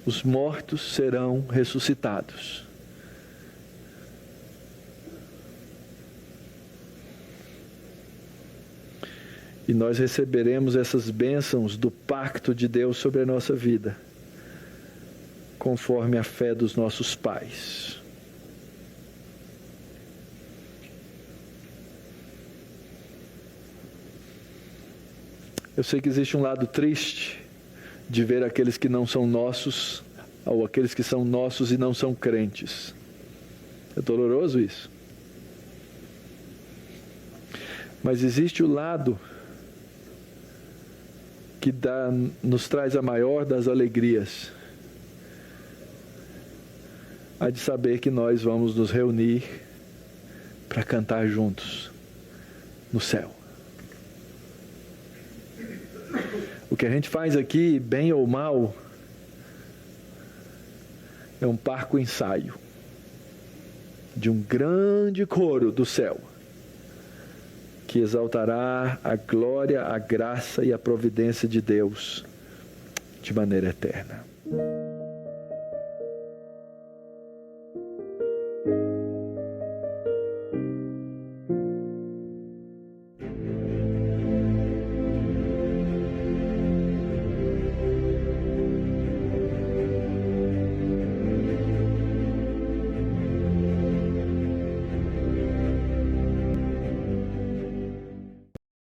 Os mortos serão ressuscitados. E nós receberemos essas bênçãos do pacto de Deus sobre a nossa vida, conforme a fé dos nossos pais. Eu sei que existe um lado triste de ver aqueles que não são nossos, ou aqueles que são nossos e não são crentes. É doloroso isso. Mas existe o lado que nos traz a maior das alegrias, a de saber que nós vamos nos reunir para cantar juntos no céu. O que a gente faz aqui, bem ou mal, é um parco ensaio de um grande coro do céu, que exaltará a glória, a graça e a providência de Deus de maneira eterna.